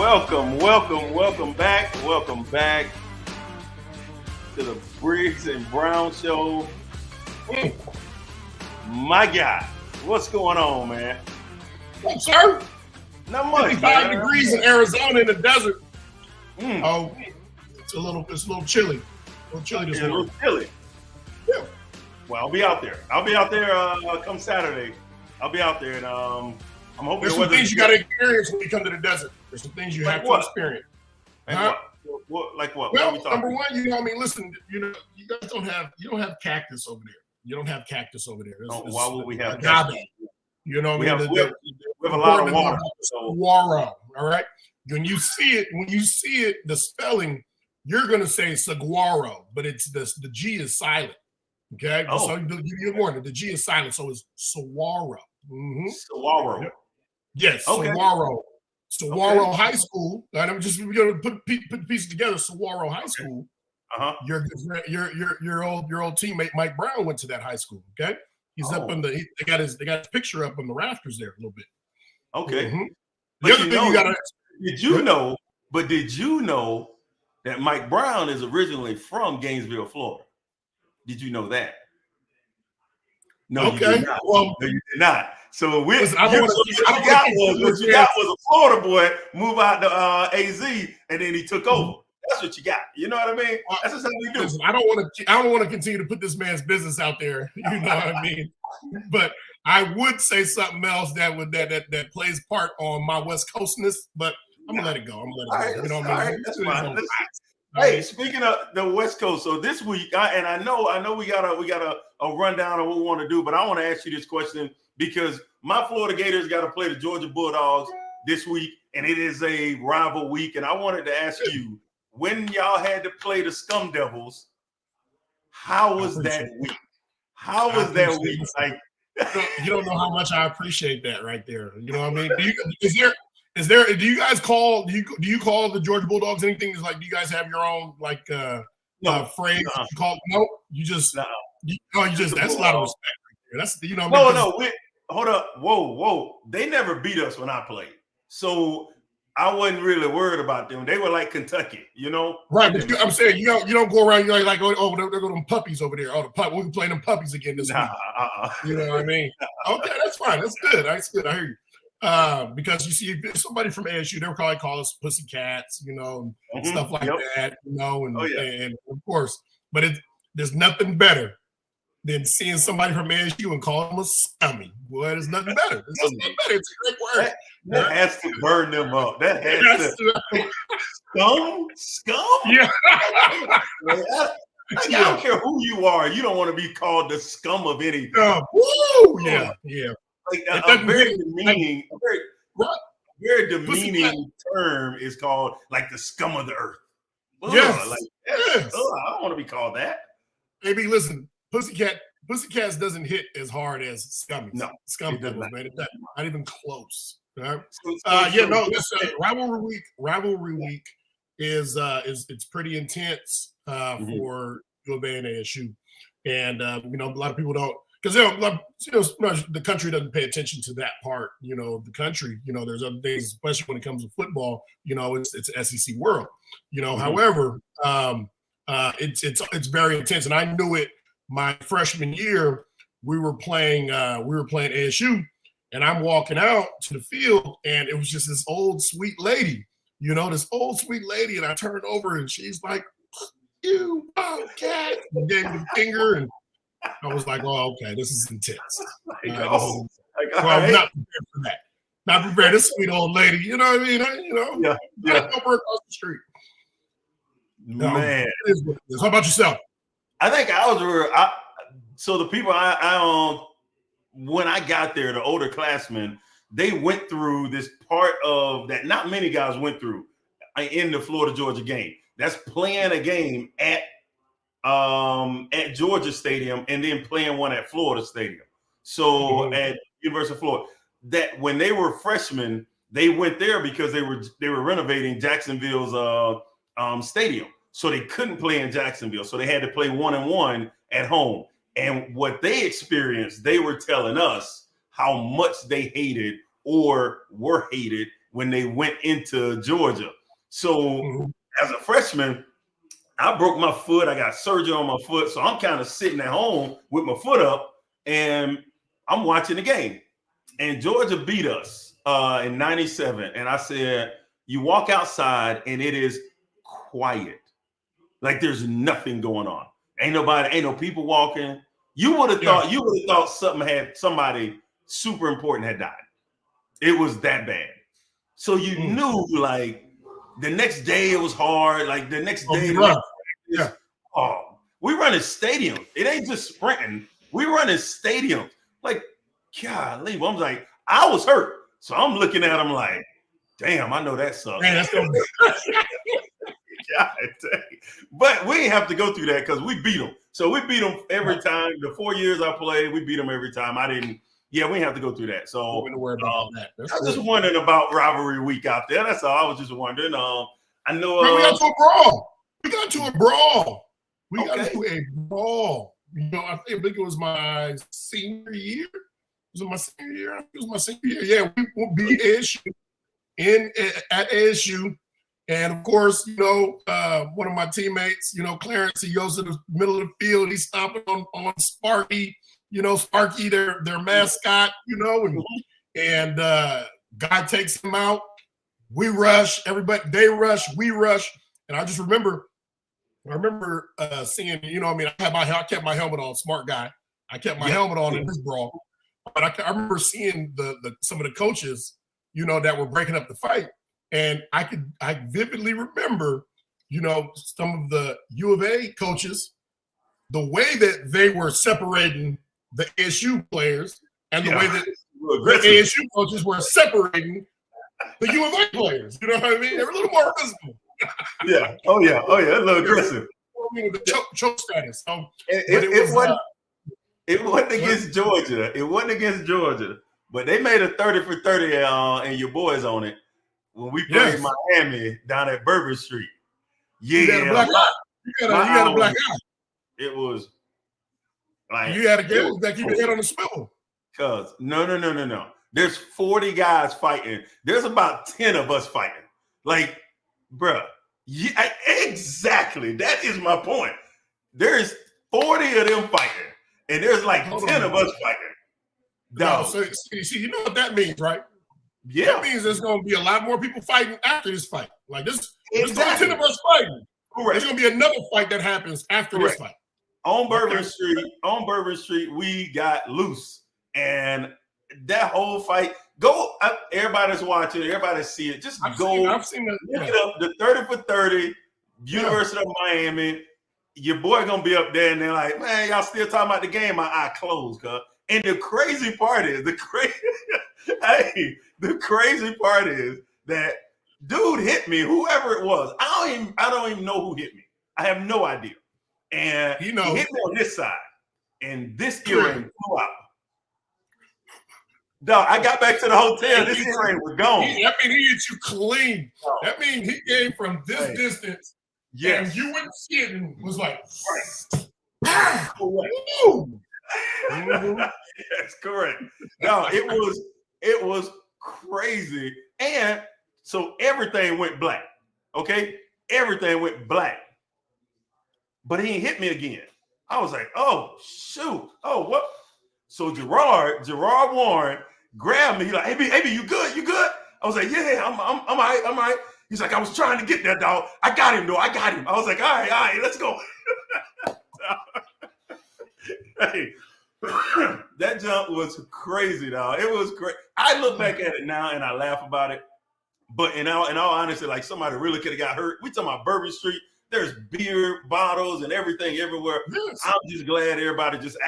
Welcome back to the Briggs and Brown Show. My guy, what's going on, man? What's up, sir? Not much. 55 degrees in Arizona in the desert. Mm. Oh, it's a little chilly. A little chilly this morning. Yeah. Well, I'll be out there. Come Saturday. I'll be out there, and I'm hoping. There's some things you got to experience when you come to the desert. There's some things you have to experience. What? Like what? Well, what number one, listen, you guys don't have cactus over there. You don't have cactus over there. Why would we have cactus? You know, we have a lot of water. Saguaro, all right. When you see it, the spelling, you're gonna say saguaro, but it's the G is silent. Okay, so you warning. The G is silent, so it's saguaro. Mm-hmm. Saguaro. Yes, okay. Saguaro High School. And we're gonna put the pieces together. Saguaro High School. Your old teammate Mike Brown went to that high school. Okay, he's up on they got his picture up on the rafters there a little bit. Okay. Mm-hmm. The other thing you gotta. Did you know that Mike Brown is originally from Gainesville, Florida? Did you know that? No, okay. You did not. Well, no, you did not. So what you got was a Florida boy move out to AZ, and then he took over. That's what you got. You know what I mean? That's just how we do. Listen, I don't want to continue to put this man's business out there. You know what I mean? But I would say something else that plays part on my West Coastness, but I'm gonna let it go. You know what I mean? That's fine. Hey, speaking of the West Coast, so this week, I know we got a rundown of what we want to do, but I want to ask you this question because my Florida Gators got to play the Georgia Bulldogs this week, and it is a rival week. And I wanted to ask you, when y'all had to play the Scum Devils, how was that week? How was that week? Like, you don't know how much I appreciate that right there. You know what I mean? Do you guys call? Do you call the Georgia Bulldogs anything? Is like, do you guys have your own phrase? You call? No, you just. That's a lot of respect. Right there. That's Hold up. Whoa. They never beat us when I played, so I wasn't really worried about them. They were like Kentucky, you know. Right, but I'm saying you don't go around. You're like, oh, there go them puppies over there. Oh, we can play them puppies again this week. You know what I mean? Okay, that's fine. That's good. I hear you. Because you see, somebody from ASU, they would probably call us pussycats, you know, and stuff like that, you know, and of course, but there's nothing better than seeing somebody from ASU and calling them a scummy. Boy, there's nothing better. It's a great word. That has to burn them up. That has to. Scum? Yeah. I don't care who you are. You don't want to be called the scum of anything. Yeah. Like a very demeaning term is called like the scum of the earth. Yes. I don't want to be called that. Maybe listen, Pussycats doesn't hit as hard as Scummies. No, Scum devils, man. It's not even close. Right? Rivalry week is it's pretty intense for U of A and ASU, and a lot of people don't. Because the country doesn't pay attention to that part. You know, the country. You know, there's other things, especially when it comes to football. You know, it's SEC world. You know, however, it's very intense, and I knew it my freshman year. We were playing ASU, and I'm walking out to the field, and it was just this old sweet lady. You know, this old sweet lady, and I turned over, and she's like, "You cat," and gave me the finger, and I was like, "Oh, okay, this is intense." I'm not prepared for that. Not prepared. This sweet old lady, you know what I mean? Over across the street. Man, it is what it is. How about yourself? I think so the people when I got there, the older classmen, they went through this part of that not many guys went through in the Florida Georgia game. That's playing a game at Georgia Stadium and then playing one at Florida Stadium. So at University of Florida, that when they were freshmen, they went there because they were renovating Jacksonville's stadium. So they couldn't play in Jacksonville. So they had to play 1-1 at home. And what they experienced, they were telling us how much they hated or were hated when they went into Georgia. So as a freshman, I broke my foot. I got surgery on my foot. So I'm kind of sitting at home with my foot up and I'm watching the game. And Georgia beat us in 97. And I said, you walk outside and it is quiet. Like there's nothing going on. Ain't no people walking. You would have thought somebody super important had died. It was that bad. So you knew like the next day it was hard. Like the next day, we run in stadiums. It ain't just sprinting. We run in stadiums. Like, golly, I'm like, I was hurt. So I'm looking at him like, damn, I know that sucks. Man, that's God dang. But we didn't have to go through that because we beat them. So we beat them every time. The 4 years I played, we beat them every time. we didn't have to go through that. So I was just wondering about rivalry week out there. That's all. I was just wondering. I know we got to a brawl. We got to a brawl. You know, I think it was my senior year. Was it my senior year? I think it was my senior year. Yeah, we will be ASU at ASU. And of course, you know, one of my teammates, you know, Clarence, he goes to the middle of the field. He's stomping on Sparky, you know, Sparky, their mascot, you know, and guy takes him out. We rush, everybody, they rush, we rush. And I just remember seeing, you know, I mean, I kept my helmet on, smart guy. I kept my helmet on in this brawl. But I remember seeing some of the coaches, you know, that were breaking up the fight. And I vividly remember, you know, some of the U of A coaches, the way that they were separating the ASU players and the way that the ASU coaches were separating the U of A players. You know what I mean? They were a little more visible. Yeah. Oh yeah. A little aggressive. The choke status. It wasn't against Georgia. It wasn't against Georgia. But they made a 30 for 30 and your boys on it when we played Miami down at Bourbon Street. Yeah. You had a black eye. You had a black eye. It was like you had a game that keep your head on the swivel. Cause no. There's 40 guys fighting. There's about 10 of us fighting. Like, bruh, exactly. That is my point. There's 40 of them fighting, and there's like 10 of us fighting. No, so see, you know what that means, right? Yeah. That means there's going to be a lot more people fighting after this fight. Like this, there's 10 of us fighting. Correct. There's going to be another fight that happens after this fight. On Bourbon Street, we got loose, and that whole fight. Everybody's watching. Everybody see it. Just I've seen it. Look it up. The 30 for 30, University of Miami. Your boy gonna be up there, and they're like, man, y'all still talking about the game? My eye closed, cuz. And the crazy part is the crazy part is that dude hit me, whoever it was. I don't even know who hit me. I have no idea. And he hit me on this side, and this earring flew out. Dog, I got back to the hotel. This earring was gone. That means he hit you clean. That means he came from this distance. Yes. And you wouldn't see it and was like, yes, correct. No, it was crazy. And so everything went black. Okay? Everything went black. But he hit me again. I was like, oh, shoot. Oh, what? So Gerard Warren grabbed me. He's like, hey, B, you good? You good? I was like, yeah, I'm all right. He's like, I was trying to get that dog. I got him, though. I was like, all right, let's go. Hey, that jump was crazy, dog. It was great. I look back at it now and I laugh about it. But in all honesty, like somebody really could have got hurt. We talking about Bourbon Street. There's beer bottles and everything everywhere. Yes. I'm just glad everybody just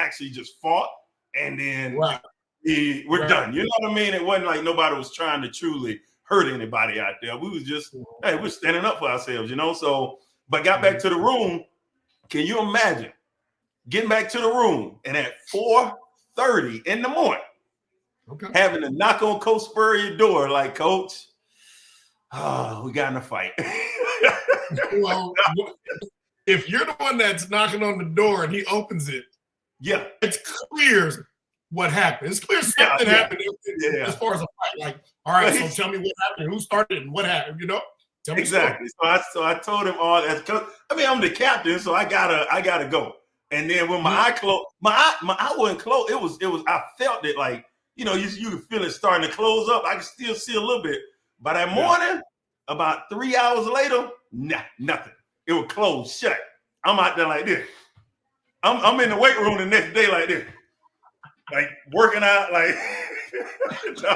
fought. And then we're done. You know what I mean? It wasn't like nobody was trying to truly hurt anybody out there. We was just, hey, we're standing up for ourselves, you know? So, but got back to the room. Can you imagine getting back to the room and at 4:30 in the morning, having to knock on Coach Spurrier's door like, Coach, we got in a fight. Well, if you're the one that's knocking on the door and he opens it, it's clear what happened. It's clear something happened as far as a fight. Like, all right, so tell me what happened, who started, and what happened. You know, tell me exactly. So I told him all that. I mean, I'm the captain, so I gotta go. And then when my eye closed, my eye wasn't closed. It was. I felt it like, you know, you can feel it starting to close up. I can still see a little bit. By that morning, about 3 hours later, nothing. It was closed shut. I'm out there like this. I'm in the weight room the next day like this, like working out. Like, no,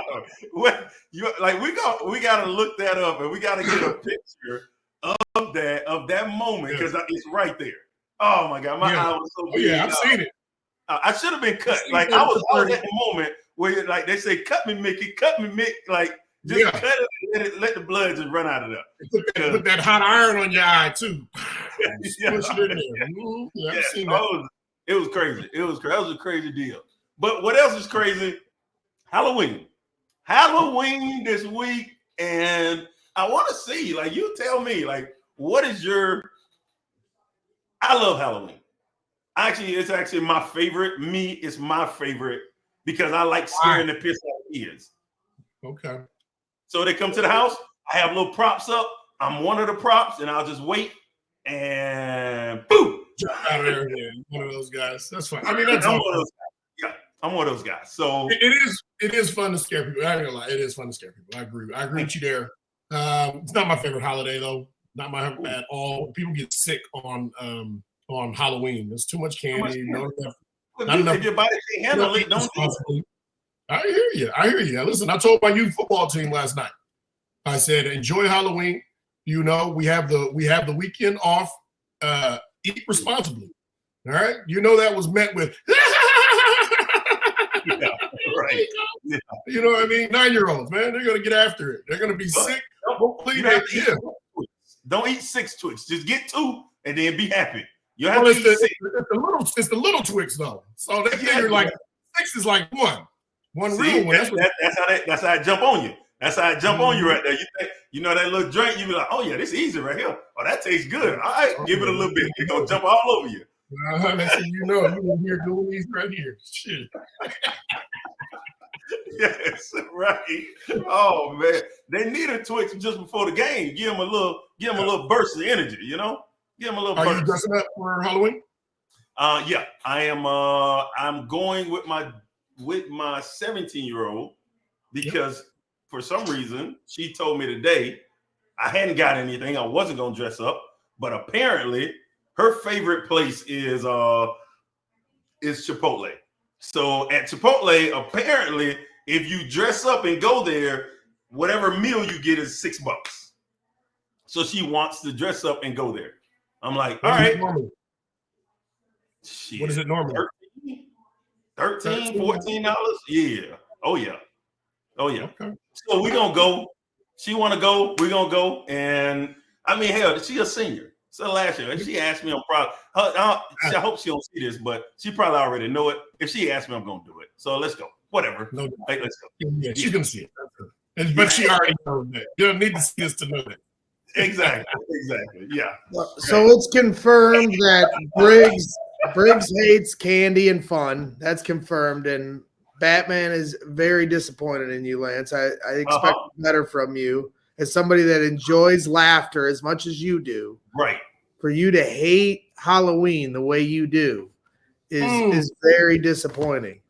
we gotta look that up, and we gotta get a picture of that moment, because it's right there. Oh my God, my eye was so big. I've seen it. I should have been cut. Like, I was at the moment where, like, they say, "Cut me, Mickey, cut me, Mick." Like, just cut it and let the blood just run out of there. Put that hot iron on your eye too. Push it in there. It was crazy. It was crazy. That was a crazy deal. But what else is crazy? Halloween this week, and I want to see, like, you tell me, like, what is your? I love Halloween. Actually, it's actually my favorite. It's my favorite because I like scaring the piss out of kids. Okay. So they come to the house. I have little props up. I'm one of the props, and I'll just wait and boom. Jump out of there. Yeah, one of those guys. That's fine. I mean, that's all. I'm one of those guys. So it is fun to scare people. I ain't gonna lie, it is fun to scare people. I agree with you there. It's not my favorite holiday though. Not my favorite at all. People get sick on Halloween. There's too much candy. Not enough. If your body can't handle it, don't do it. I hear you. Listen, I told my youth football team last night. I said, enjoy Halloween. You know, we have the weekend off. Eat responsibly. All right. You know, that was met with right. Yeah. You know what I mean? 9-year-olds, man, they're gonna get after it. They're gonna be sick. Don't eat 6 Twix. Just get 2 and then be happy. You have to eat 6. It's the little Twix though. So they figure like 6 is like one real one. That's how it jump on you. That's how it jump on you right there. You think, you know, that little drink, you be like, oh yeah, this is easy right here. Oh, that tastes good. All right, give it a little bit. It's gonna jump all over you. That's you know, you will hear Goonies right here. Shit. Yes, right. Oh man, they need a Twix just before the game. Give them a little burst of energy. You know, give them a little. Are burst. You dressing up for Halloween? Yeah, I am. I'm going with my 17-year-old because for some reason she told me today I hadn't got anything. I wasn't gonna dress up, but apparently her favorite place is Chipotle. So at Chipotle, apparently, if you dress up and go there, whatever meal you get is $6. So she wants to dress up and go there. I'm like, all right. What is it normally? $13, $14? Yeah. Oh yeah. Okay. So we're gonna go. She wanna go, we're gonna go. And I mean, hell, she's a senior. So last year, if she asked me, I'm probably. I hope she don't see this, but she probably already know it. If she asked me, I'm gonna do it. So let's go. Whatever. No, hey, let's go. Yeah, she's gonna see it. But she already knows that. You don't need to see this to know that. Exactly. Yeah. So it's confirmed that Briggs hates candy and fun. That's confirmed, and Batman is very disappointed in you, Lance. I expect better from you. As somebody that enjoys laughter as much as you do, right? For you to hate Halloween the way you do is very disappointing.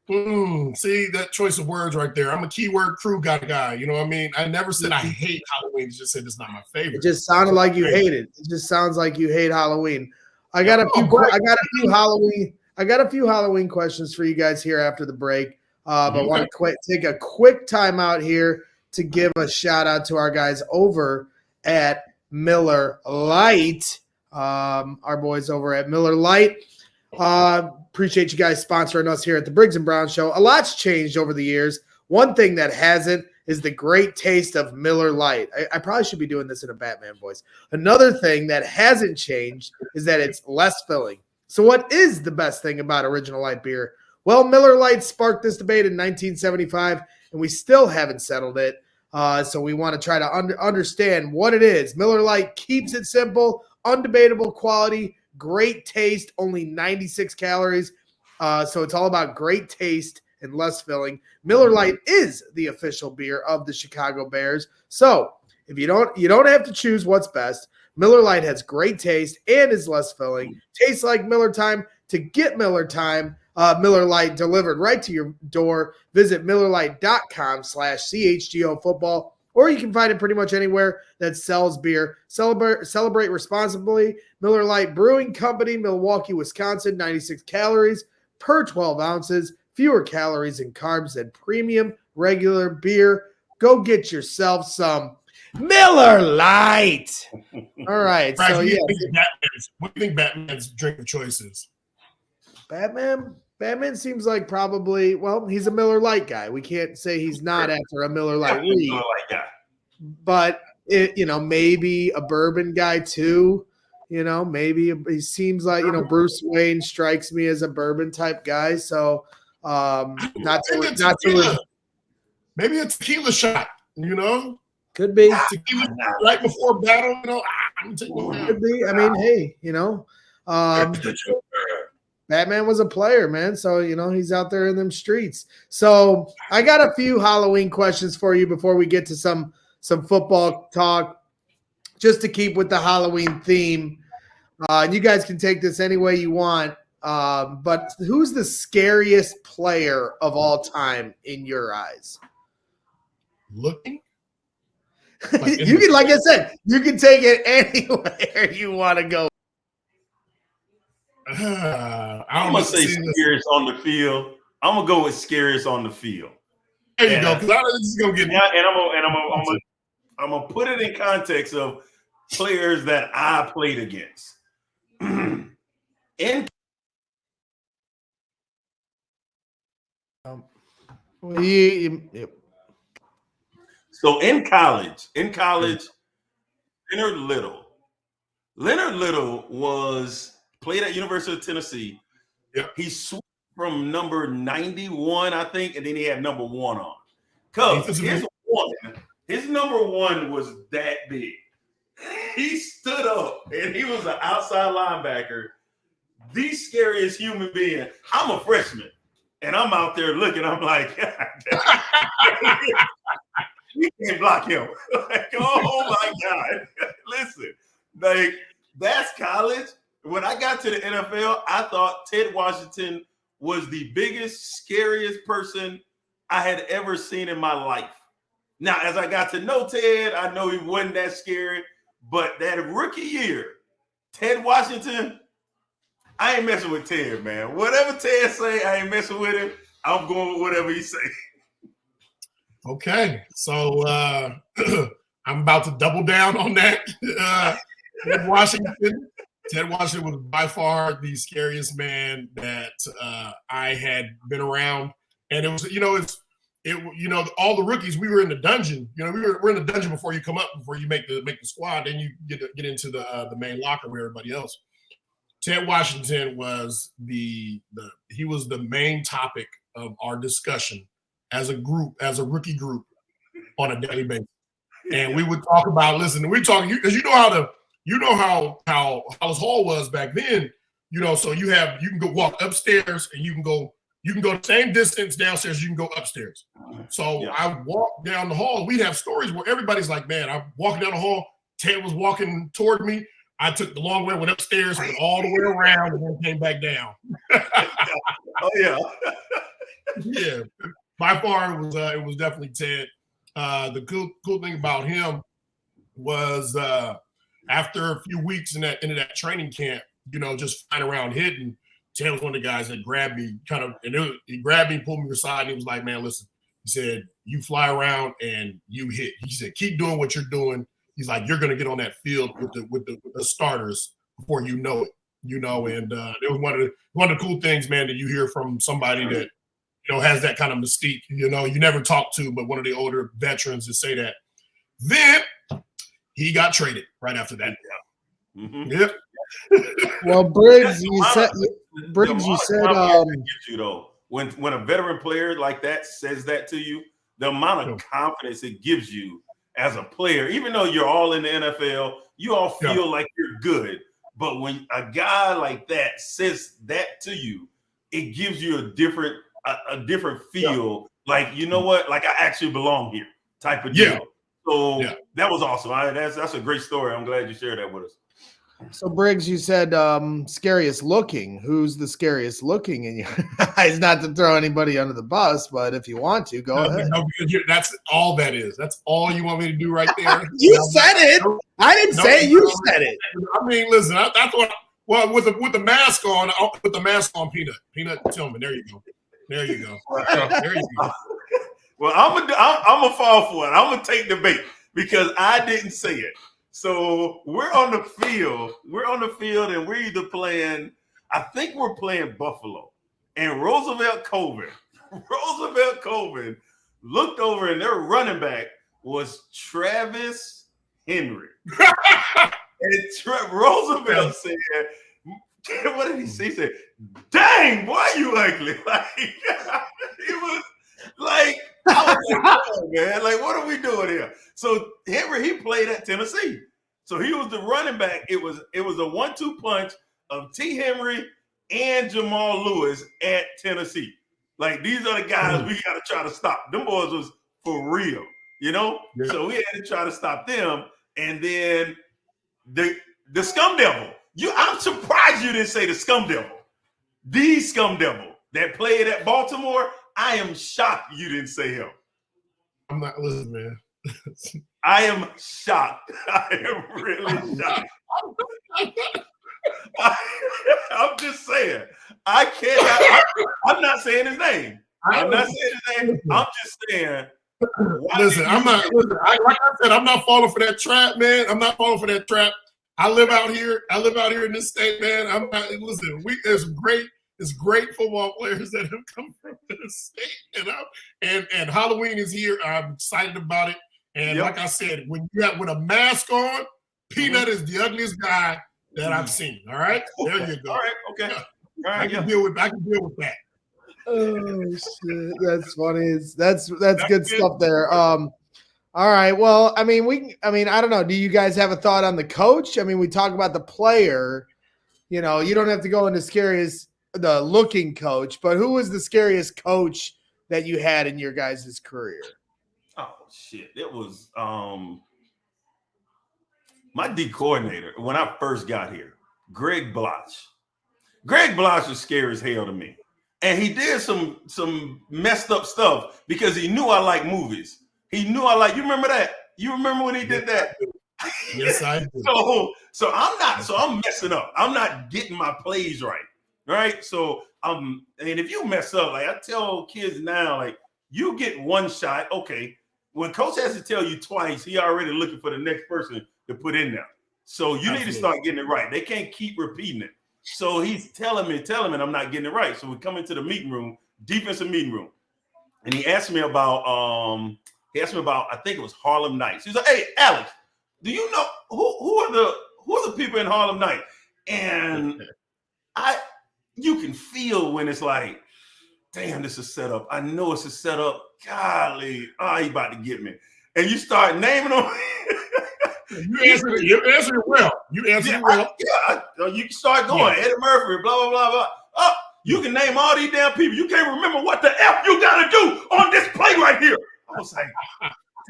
See that choice of words right there. I'm a keyword crew guy. You know what I mean? I never said I hate Halloween. It just said it's not my favorite. It just sounded like you hate it. It just sounds like you hate Halloween. I got a few Halloween questions for you guys here after the break. But I want to take a quick time out here to give a shout out to our guys over at Miller Lite. Our boys over at Miller Lite. Appreciate you guys sponsoring us here at the Briggs and Brown Show. A lot's changed over the years. One thing that hasn't is the great taste of Miller Lite. I probably should be doing this in a Batman voice. Another thing that hasn't changed is that it's less filling. So what is the best thing about original light beer? Well, Miller Lite sparked this debate in 1975, and we still haven't settled it. So we want to try to understand what it is. Miller Lite keeps it simple, undebatable quality, great taste, only 96 calories. So it's all about great taste and less filling. Miller Lite is the official beer of the Chicago Bears. So if you don't have to choose what's best. Miller Lite has great taste and is less filling. Tastes like Miller Time. To get Miller Time, Miller Lite delivered right to your door, visit MillerLite.com/CHGO football, or you can find it pretty much anywhere that sells beer. Celebrate responsibly. Miller Lite Brewing Company, Milwaukee, Wisconsin, 96 calories per 12 ounces, fewer calories and carbs than premium regular beer. Go get yourself some Miller Lite. All right. Right, So yeah, what do you think Batman's drink of choice is? Batman seems like probably, well, he's a Miller Lite guy. We can't say he's not after a Miller Lite read, but maybe a bourbon guy too. Maybe he seems like Bruce Wayne strikes me as a bourbon type guy. So maybe a tequila shot. Could be tequila right before battle. Could be. I mean, hey, Batman was a player, man. So, he's out there in them streets. So I got a few Halloween questions for you before we get to some football talk, just to keep with the Halloween theme. And you guys can take this any way you want. But who's the scariest player of all time in your eyes? Looking? You can, like I said, you can take it anywhere you want to go. I'm gonna say scariest on the field. I'm gonna go with scariest on the field. There you go. Because this is gonna get. And I'm gonna put it in context of players that I played against. So in college, Leonard Little played at University of Tennessee. Yeah. He switched from number 91, I think, and then he had number 1 on. Because his number 1 was that big. He stood up and he was an outside linebacker, the scariest human being. I'm a freshman and I'm out there looking. I'm like, you can't block him. Like, oh my God. Listen, like, that's college. When I got to the NFL, I thought Ted Washington was the biggest, scariest person I had ever seen in my life. Now, as I got to know Ted, I know he wasn't that scary, but that rookie year, Ted Washington, I ain't messing with Ted, man. Whatever Ted say, I ain't messing with him. I'm going with whatever he say. Okay, so I'm about to double down on that. Ted Washington was by far the scariest man that I had been around, and it was, all the rookies. We were in the dungeon. We're in the dungeon before you come up, before you make the squad. Then you get into the main locker with everybody else. Ted Washington was he was the main topic of our discussion as a group, as a rookie group, on a daily basis. And we would talk about, we're talking, because you know how Hollis Hall was back then, so you can go walk upstairs and you can go the same distance downstairs, you can go upstairs. So yeah. I walked down the hall, and we'd have stories where everybody's like, man, I'm walking down the hall, Ted was walking toward me, I took the long way, went upstairs, went all the way around, and then came back down. Oh yeah. Yeah. By far, it was definitely Ted. The cool thing about him was after a few weeks into that training camp, just flying around hitting, Ted was one of the guys that grabbed me, he grabbed me, pulled me aside, and he was like, man, listen, he said, you fly around and you hit. He said, keep doing what you're doing. He's like, you're going to get on that field with the starters before you know it, and it was one of the cool things, man, that you hear from somebody that, has that kind of mystique, you never talk to, but one of the older veterans to say that. Then he got traded right after that. Mm-hmm. Yep. Well, Briggs, you said when a veteran player like that says that to you, the amount of confidence it gives you as a player, even though you're all in the NFL, you all feel like you're good. But when a guy like that says that to you, it gives you a different feel. Like, you know what? Like, I actually belong here type of deal. So that was awesome. That's a great story. I'm glad you shared that with us. So Briggs, you said scariest looking. Who's the scariest looking in your eyes? Not to throw anybody under the bus, but if you want to, go ahead. No, that's all that is. That's all you want me to do right there. You said it. I didn't say it. You said it. I mean, listen, that's what. Well, with the mask on, Peanut Tillman. There you go. There you go. There you go. Well, I'm a fall for it. I'm gonna take the bait because I didn't say it. So we're on the field. And we're either playing. I think we're playing Buffalo. And Roosevelt Colvin looked over, and their running back was Travis Henry. And Roosevelt said, "What did he say?" He said, "Dang, boy, you ugly!" Like it was like, I was like, oh, man, like, what are we doing here? So Henry, he played at Tennessee. So he was the running back. It was a 1-2 punch of T. Henry and Jamal Lewis at Tennessee. Like, these are the guys we got to try to stop. Them boys was for real, you know? Yeah. So we had to try to stop them. And then the Scum Devil. I'm surprised you didn't say the Scum Devil. The Scum Devil that played at Baltimore. I am shocked you didn't say him. I'm not listening, man. I am shocked. I am really shocked. I'm just saying. I cannot. I'm not saying his name. I'm not saying his name. I'm just saying. Listen, I'm not. Listen, like I said, I'm not falling for that trap, man. I'm not falling for that trap. I live out here in this state, man. I'm not. Listen, there's great football players that have come from this state, and Halloween is here. I'm excited about it. And like I said, when you got with a mask on, Peanut is the ugliest guy that I've seen. All right, there you go. All right, okay. All right, I can deal with that. Oh shit, that's funny. That's good stuff there. All right. Well, I mean, I don't know. Do you guys have a thought on the coach? I mean, we talk about the player. You know, you don't have to go into the looking coach, but who was the scariest coach that you had in your guys' career? Oh shit! It was my D coordinator when I first got here, Greg Bloch. Greg Bloch was scary as hell to me, and he did some messed up stuff because he knew I like movies. He knew I like. You remember that? You remember when he did that? Yes, I do. So I'm messing up. I'm not getting my plays right. Right. So and if you mess up, like I tell kids now, like you get one shot. Okay. When coach has to tell you twice, he already looking for the next person to put in there. So you need to start getting it right. They can't keep repeating it. So he's telling me I'm not getting it right. So we come into the meeting room, defensive meeting room, and he asked me about I think it was Harlem Nights. He's like, "Hey, Alex, do you know who are the people in Harlem Nights?" And you can feel when it's like, damn, this is set up. I know it's a setup. Golly, he about to get me. And you start naming them. You answered it well. You answered it well. You can start going. Eddie Murphy, blah, blah, blah, blah. Oh, you can name all these damn people. You can't remember what the F you got to do on this play right here. I was like,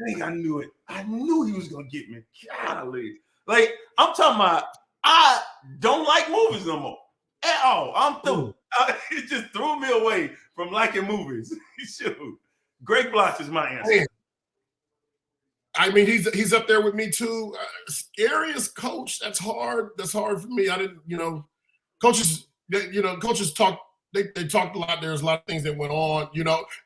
dang, I knew it. I knew he was going to get me. Golly. Like, I'm talking about, I don't like movies no more at all. I'm through. It just threw me away from liking movies. Shoot. Greg Bloch is my answer. Man. I mean, he's up there with me too. Scariest coach. That's hard. That's hard for me. I didn't, coaches. Coaches talk. They talked a lot. There's a lot of things that went on.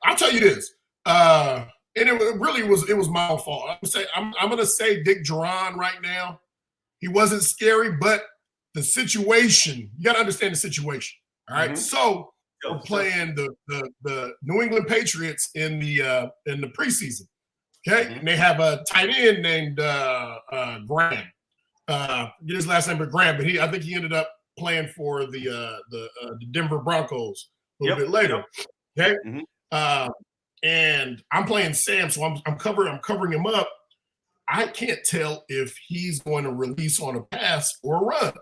I'll tell you this. And it really was my own fault. I'm gonna say Dick Duran right now. He wasn't scary, but the situation. You got to understand the situation. All right. Mm-hmm. So we're playing the New England Patriots in the preseason. Okay, mm-hmm. And they have a tight end named Graham. Get his last name, but Graham. But I think he ended up playing for the Denver Broncos a little bit later. Okay, mm-hmm. And I'm playing Sam, so I'm covering him up. I can't tell if he's going to release on a pass or a run.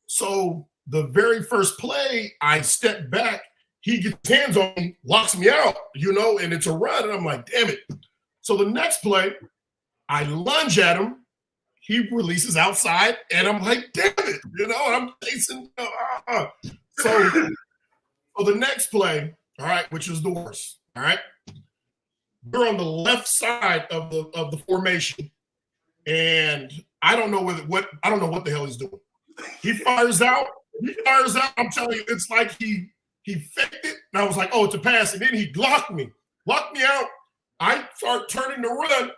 So the very first play, I stepped back he gets hands on me, locks me out, and it's a run. And I'm like, damn it. So the next play, I lunge at him. He releases outside, and I'm like, damn it, and I'm chasing. So the next play, all right, which is the worst, all right, we're on the left side of the formation, and I don't know what the hell he's doing. He fires out. I'm telling you, it's like he faked it, and I was like, oh, it's a pass, and then he locked me out. I start turning to run.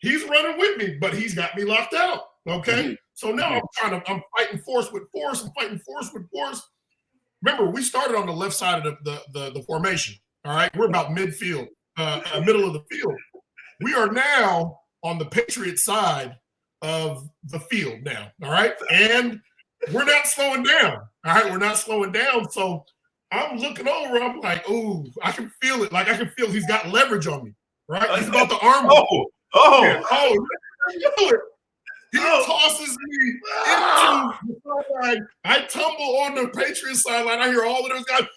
He's running with me, but he's got me locked out. Okay, so now I'm fighting force with force. Remember, we started on the left side of the formation. All right, we're about midfield, middle of the field. We are now on the Patriot side of the field now. All right, and we're not slowing down. All right, we're not slowing down. So I'm looking over. I'm like, ooh, I can feel it. Like I can feel he's got leverage on me. Right, he's about to arm me. He tosses me into the sideline. I tumble on the Patriots sideline. I hear all of those guys,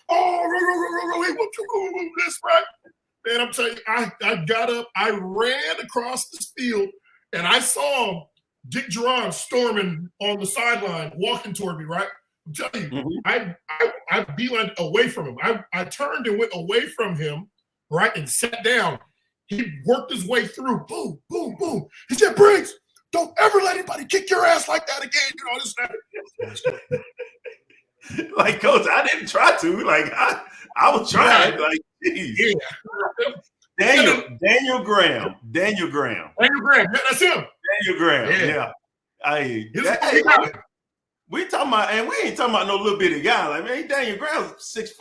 this right. And I'm telling you, I got up, I ran across this field, and I saw Dick Duran storming on the sideline, walking toward me, right? I'm telling you, I beelined away from him. I turned and went away from him, right, and sat down. He worked his way through. Boom, boom, boom. He said, Briggs, don't ever let anybody kick your ass like that again. This like, Coach, I didn't try to. Like, I was trying. Like, geez. Yeah. Daniel Graham. Yeah, that's him. Daniel Graham. Yeah. We talking about, and we ain't talking about no little bitty guy. Like, man, Daniel Graham's 6'4",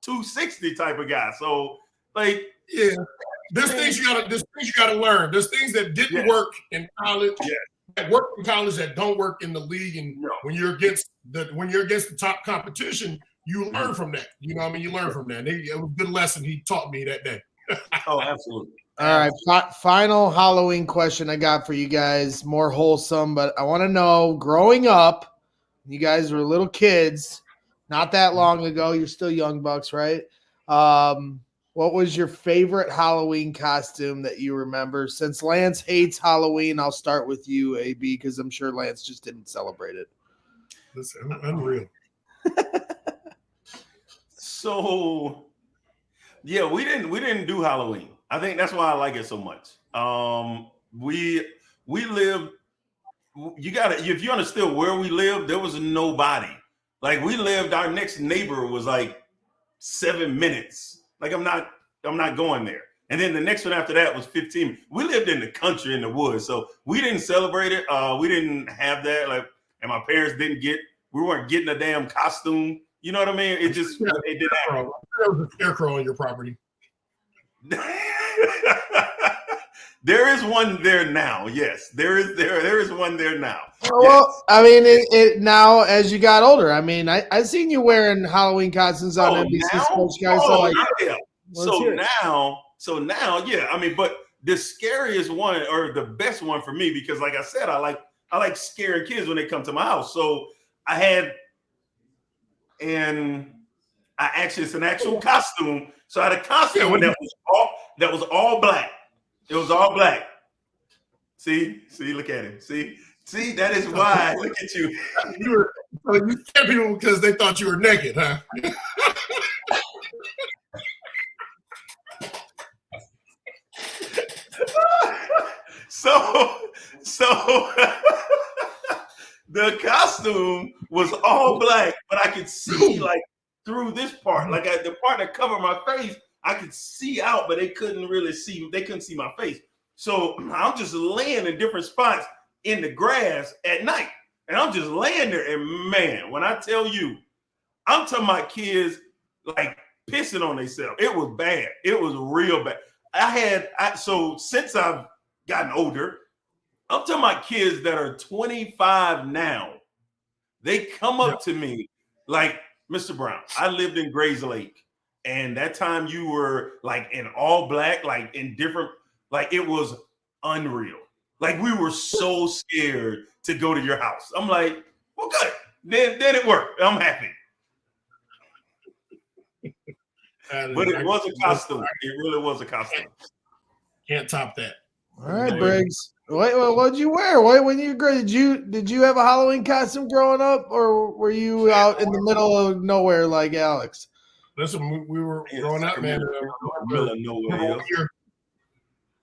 260 type of guy. So, like, yeah. There's things you gotta learn. There's things that didn't work in college, that work in college that don't work in the league. And when you're against the top competition, you learn from that. You know what I mean? You learn from that. It was a good lesson he taught me that day. Oh, absolutely. All right. Final Halloween question I got for you guys. More wholesome, but I want to know, growing up, you guys were little kids, not that long ago. You're still young bucks, right? What was your favorite Halloween costume that you remember? Since Lance hates Halloween, I'll start with you, AB, because I'm sure Lance just didn't celebrate it. That's unreal. So, yeah, we didn't do Halloween. I think that's why I like it so much. We lived. If you understood where we lived, there was nobody. Like, we lived. Our next neighbor was like 7 minutes. Like, I'm not going there. And then the next one after that was 15. We lived in the country, in the woods, so we didn't celebrate it. We didn't have that. Like, and my parents we weren't getting a damn costume. You know what I mean? It just it didn't happen. There was a scarecrow on your property. There is one there now. Yes, there is one there now. Well, I mean, it now as you got older. I mean, I seen you wearing Halloween costumes on NBC Sports, guys. So now, yeah. I mean, but the scariest one or the best one for me, because like I said, I like scaring kids when they come to my house. So it's an actual costume. So I had a costume that was all black. It was all black. See, look at him. See, that is why. Look at you. You scared people because they thought you were naked, huh? So the costume was all black, but I could see like through this part, like the part that covered my face, I could see out, but they couldn't see my face. So I'm just laying in different spots in the grass at night. And I'm just laying there. And man, when I tell you, I'm talking about kids like pissing on themselves. It was bad. It was real bad. So since I've gotten older, I'm talking about kids that are 25 now. They come up to me like, Mr. Brown, I lived in Grays Lake. And that time you were like in all black, like in different, like it was unreal. Like we were so scared to go to your house. I'm like, well, good. Then it worked. I'm happy. But it was a costume. It really was a costume. Can't top that. All right, Briggs. What did you wear? When you were did you have a Halloween costume growing up, or were you out in the middle of nowhere like Alex? Listen, we were growing up, man. Middle of nowhere.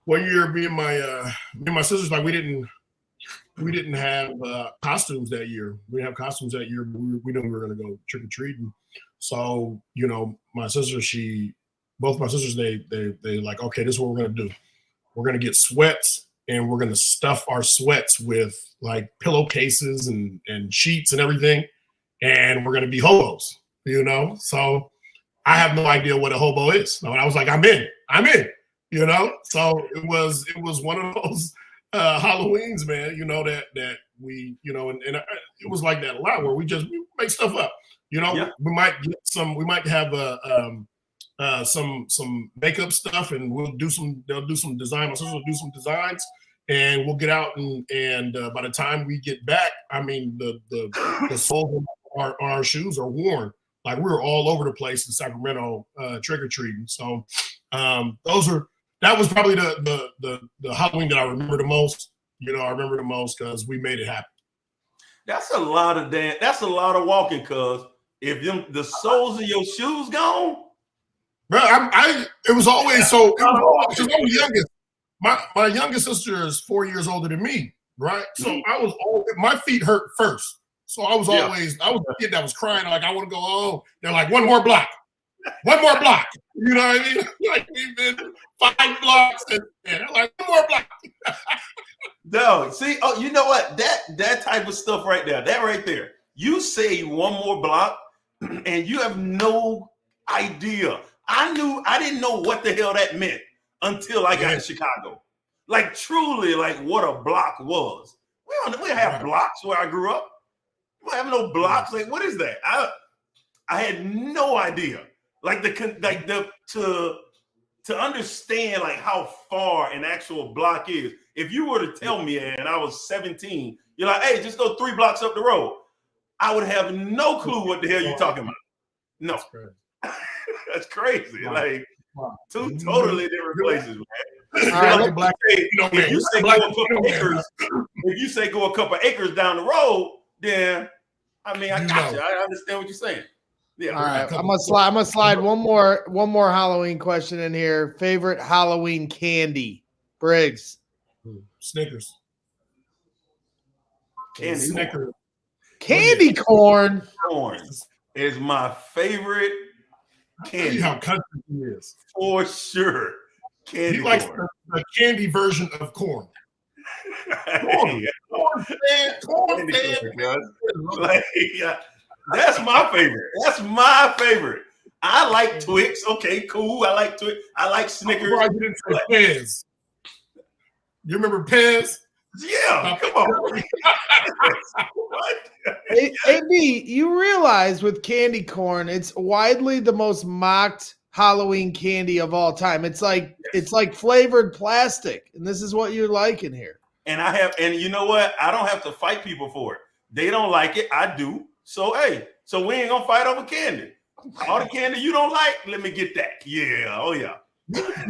One year, me and my sisters, like we didn't have costumes that year. We didn't have costumes that year, but we knew we were going to go trick or treating. So my sister, both my sisters, they like, okay, this is what we're going to do. We're going to get sweats, and we're going to stuff our sweats with like pillowcases and sheets and everything, and we're going to be hobos. So I have no idea what a hobo is. And I was like, I'm in. So it was one of those Halloweens, man, that we, and it was like that a lot where we make stuff up. We might have some makeup stuff, and they'll do some design. My sister will do some designs, and we'll get out and by the time we get back, I mean the soles of our shoes are worn. Like we were all over the place in Sacramento trick or treating. So that was probably the Halloween that I remember the most. I remember the most because we made it happen. That's a lot of walking, cuz if the soles of your shoes gone. Bro, it was always so. I'm the youngest. My youngest sister is 4 years older than me, right? So I was my feet hurt first. So I was a kid that was crying like I want to go home. They're like, one more block. You know what I mean? Like we've been 5 blocks, and they're like, one more block. No, see, you know what? That type of stuff right there, that right there. You say one more block, and you have no idea. I didn't know what the hell that meant until I got to Chicago. Like truly, like what a block was. We don't have blocks where I grew up. We don't have no blocks. Like what is that? I had no idea. Like to understand like how far an actual block is. If you were to tell me and I was 17, you're like, hey, just go 3 blocks up the road. I would have no clue what the hell you're talking about. No. That's crazy. Wow. Like two totally different places, man. If you say go a couple acres down the road, then I mean I got you. I understand what you're saying. Yeah. All right. I'm gonna slide one more Halloween question in here. Favorite Halloween candy, Briggs? Snickers. Candy corn. Corn is my favorite candy. How country he is. For sure. Candy he likes corn. the candy version of corn. Corn fan. Like, that's my favorite. I like Twix. Okay, cool. I like Twix. I like Snickers. I didn't say Pez. You remember Pez? Yeah, come on. What? AB, you realize with candy corn, it's widely the most mocked Halloween candy of all time. It's like flavored plastic, and this is what you're liking here. And you know what? I don't have to fight people for it. They don't like it. I do. So hey, we ain't gonna fight over candy. All the candy you don't like, let me get that. Yeah, oh yeah.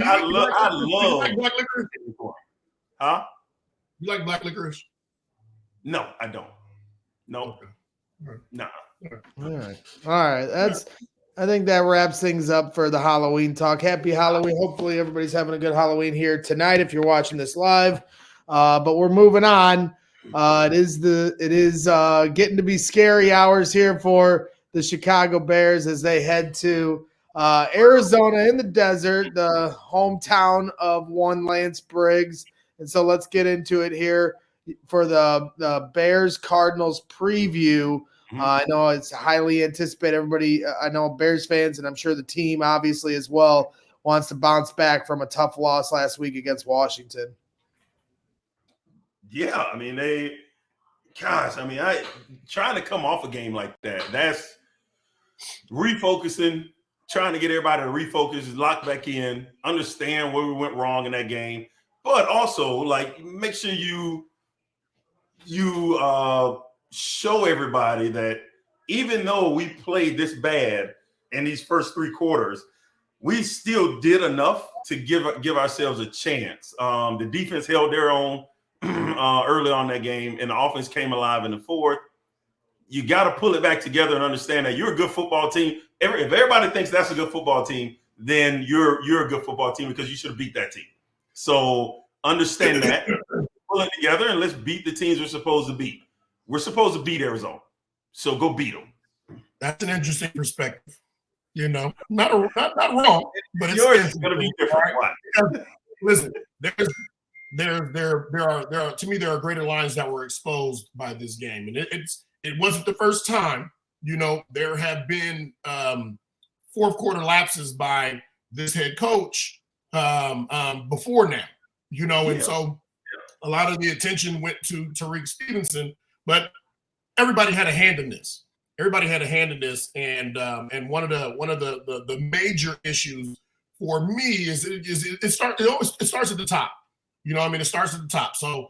I love like black licorice. Huh? You like black licorice? No, I don't. No. Okay. No. All right. I think that wraps things up for the Halloween talk. Happy Halloween. Hopefully everybody's having a good Halloween here tonight if you're watching this live. But we're moving on. It is getting to be scary hours here for the Chicago Bears as they head to Arizona in the desert, the hometown of one Lance Briggs. And so let's get into it here for the Bears Cardinals preview. I know it's highly anticipated. Everybody, I know Bears fans, and I'm sure the team obviously as well, wants to bounce back from a tough loss last week against Washington. Yeah, I mean, trying to come off a game like that, that's refocusing, trying to get everybody to refocus, lock back in, understand where we went wrong in that game. But also, like, make sure you show everybody that even though we played this bad in these first 3 quarters, we still did enough to give ourselves a chance. The defense held their own early on that game, and the offense came alive in the fourth. You got to pull it back together and understand that you're a good football team. If everybody thinks that's a good football team, then you're a good football team because you should have beat that team. So understand that, pull it together, and let's beat the teams we're supposed to beat. We're supposed to beat Arizona, so go beat them. That's an interesting perspective. You know, not wrong, but yours is going to be different. Right? Listen, there are to me there are greater lines that were exposed by this game, and it wasn't the first time. You know, there have been fourth quarter lapses by this head coach before now. You know, and so a lot of the attention went to Tyrique Stevenson, but everybody had a hand in this. Everybody had a hand in this, and one of the major issues for me is it starts at the top. You know, I mean, it starts at the top. So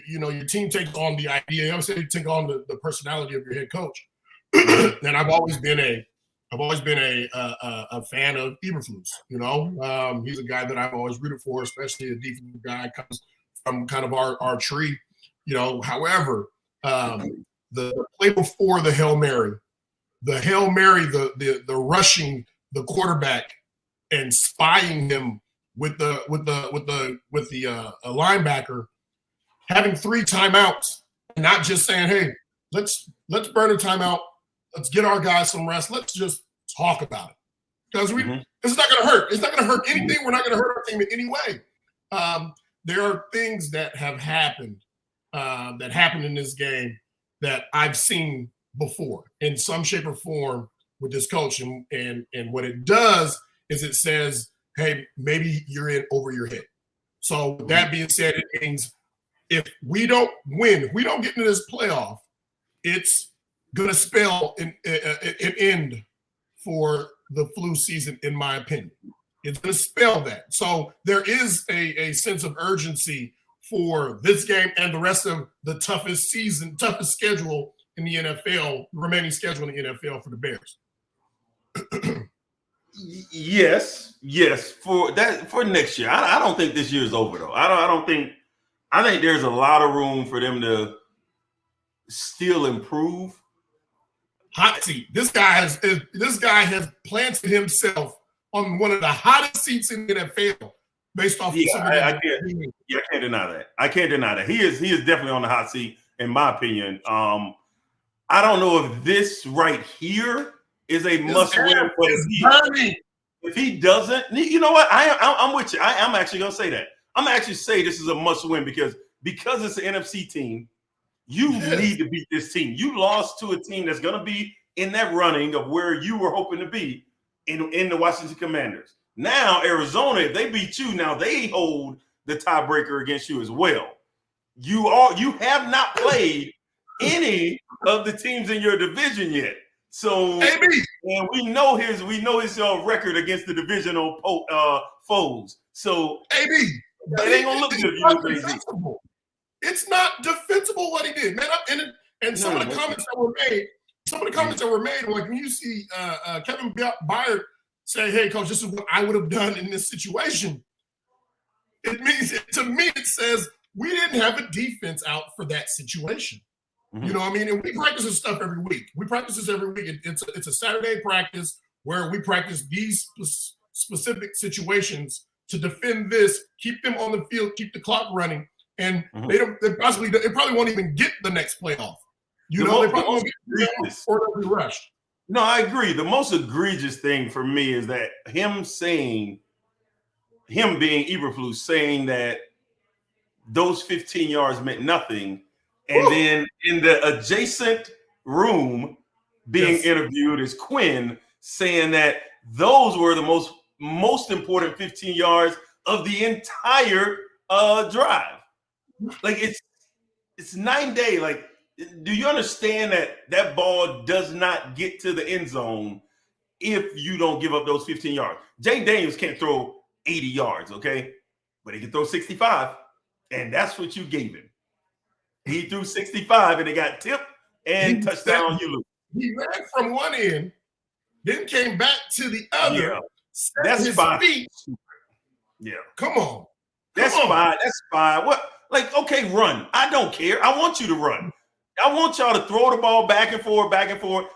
you know, your team takes on the idea. You always say you take on the personality of your head coach. And I've always been a fan of Eberflus. You know, he's a guy that I've always rooted for, especially a defensive guy, comes from kind of our tree. You know, however. The play before the Hail Mary, the rushing the quarterback and spying him with the linebacker, having 3 timeouts, and not just saying, "Hey, let's burn a timeout, let's get our guys some rest, let's just talk about it," because it's not going to hurt. It's not going to hurt anything. We're not going to hurt our team in any way. There are things that have happened in this game that I've seen before in some shape or form with this coach. And what it does is it says, hey, maybe you're in over your head. So that being said, it means if we don't win, if we don't get into this playoff, it's going to spell an end for the flu season, in my opinion. It's going to spell that. So there is a sense of urgency for this game and the rest of the toughest schedule in the NFL, remaining schedule in the NFL for the Bears. Yes, for next year. I don't think this year is over though. I think there's a lot of room for them to still improve. Hot seat. This guy has planted himself on one of the hottest seats in the NFL. Based off, I can't deny that. I can't deny that. He is definitely on the hot seat, in my opinion. I don't know if this right here is a must win, but if he doesn't, you know what? I'm with you. I'm actually gonna say that. I'm gonna actually say this is a must win because it's an NFC team. You need to beat this team. You lost to a team that's gonna be in that running of where you were hoping to be in the Washington Commanders. Now, Arizona, if they beat you, now they hold the tiebreaker against you as well. You have not played any of the teams in your division yet. So, and we know his record against the divisional foes. So, it ain't gonna look good if you lose AZ. It's not defensible what he did, man. And some of the comments that were made, like when you see Kevin Byard say, hey, coach, this is what I would have done in this situation. It means, to me, it says we didn't have a defense out for that situation. Mm-hmm. You know what I mean? And we practice this stuff every week. It's a Saturday practice where we practice these specific situations to defend this, keep them on the field, keep the clock running. And they probably won't even get the next playoff. They probably won't get or they'll be rushed. No, I agree. The most egregious thing for me is that him being Eberflus, saying that those 15 yards meant nothing. And then in the adjacent room being interviewed is Quinn saying that those were the most important 15 yards of the entire drive. Like it's 9 day. Like, do you understand that ball does not get to the end zone if you don't give up those 15 yards? Jay Daniels can't throw 80 yards, okay? But he can throw 65, and that's what you gave him. He threw 65, and it got tipped and touchdown. You lose. He ran from one end, then came back to the other, That's fine. Yeah. Come on. That's fine. That's fine. What? Like, okay, run. I don't care. I want you to run. I want y'all to throw the ball back and forth,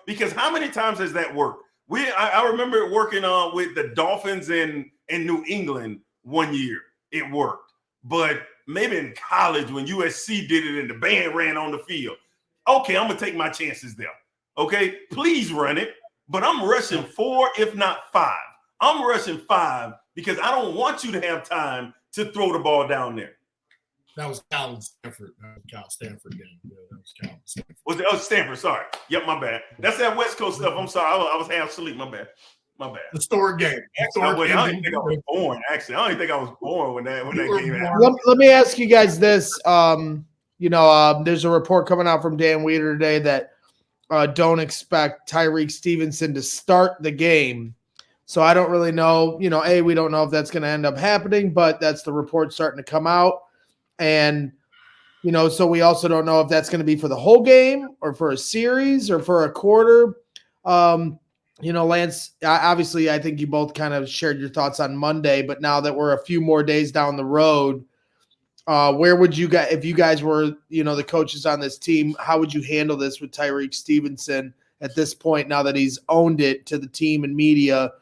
because how many times has that worked? I remember working with the Dolphins in New England one year. It worked. But maybe in college when USC did it and the band ran on the field. Okay, I'm going to take my chances there. Okay, please run it. But I'm rushing 4, if not 5. I'm rushing 5 because I don't want you to have time to throw the ball down there. That was Cal Stanford. Cal Stanford game. Yeah, that was Cal Stanford. Was it? Oh, Stanford. Sorry. Yep, my bad. That's that West Coast stuff. I'm sorry. I was half asleep. My bad. Historic game. I don't even think I was born. Actually, I don't even think I was born when that game happened. Let me ask you guys this. There's a report coming out from Dan Weeder today that don't expect Tyrique Stevenson to start the game. So I don't really know. We don't know if that's going to end up happening, but that's the report starting to come out. And, so we also don't know if that's going to be for the whole game or for a series or for a quarter. Lance, obviously, I think you both kind of shared your thoughts on Monday, but now that we're a few more days down the road, where would you guys, if you guys were, the coaches on this team, how would you handle this with Tyrique Stevenson at this point, now that he's owned it to the team and media,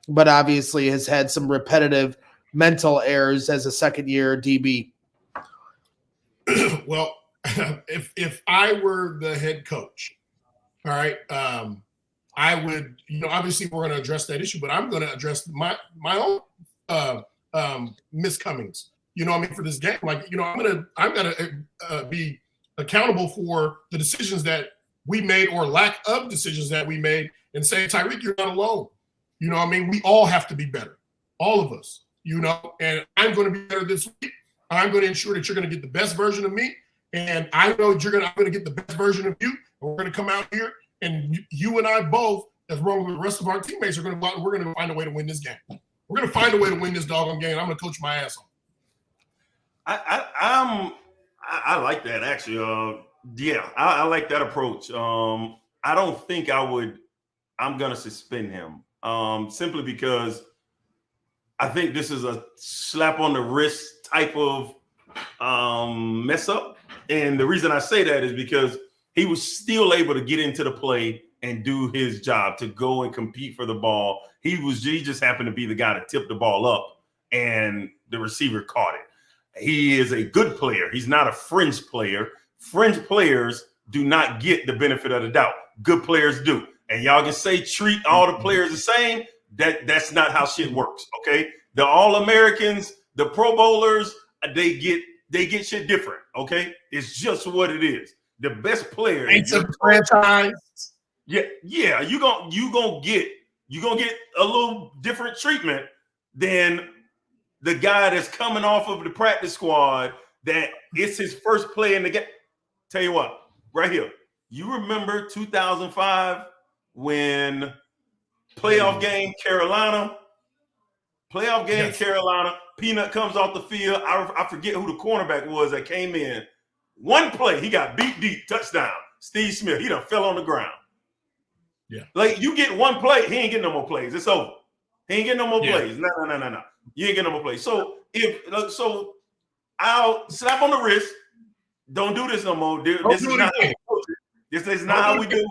but obviously has had some repetitive mental errors as a second-year DB? Well, if I were the head coach, all right, I would, obviously we're going to address that issue, but I'm going to address my own miscomings. For this game, I'm gonna be accountable for the decisions that we made or lack of decisions that we made, and say, Tyrique, you're not alone. We all have to be better, all of us. And I'm going to be better this week. I'm going to ensure that you're going to get the best version of me, and I know that I'm going to get the best version of you. And we're going to come out here, and you and I both, as well as the rest of our teammates, are going to go out and we're going to find a way to win this game. We're going to find a way to win this doggone game. I'm going to coach my ass off. I like that, actually. I like that approach. I don't think I'm going to suspend him simply because I think this is a slap on the wrist type of mess up. And the reason I say that is because he was still able to get into the play and do his job, to go and compete for the ball. He just happened to be the guy to tip the ball up, and the receiver caught it. He is a good player. He's not a fringe player. Fringe players do not get the benefit of the doubt. Good players do. And y'all can say treat all the players the same. That's not how shit works, okay? The All-Americans, the Pro Bowlers, they get shit different, okay? It's just what it is. The best player. It's a franchise. Yeah. You gonna get a little different treatment than the guy that's coming off of the practice squad that it's his first play in the game. Tell you what, right here. You remember 2005 when playoff game Carolina, Peanut comes off the field. I forget who the cornerback was that came in. One play, he got beat deep, touchdown. Steve Smith, he done fell on the ground. Yeah. Like, you get one play, he ain't getting no more plays. It's over. He ain't getting no more plays. No. You ain't getting no more plays. So I'll slap on the wrist. Don't do this no more. This is not how we do.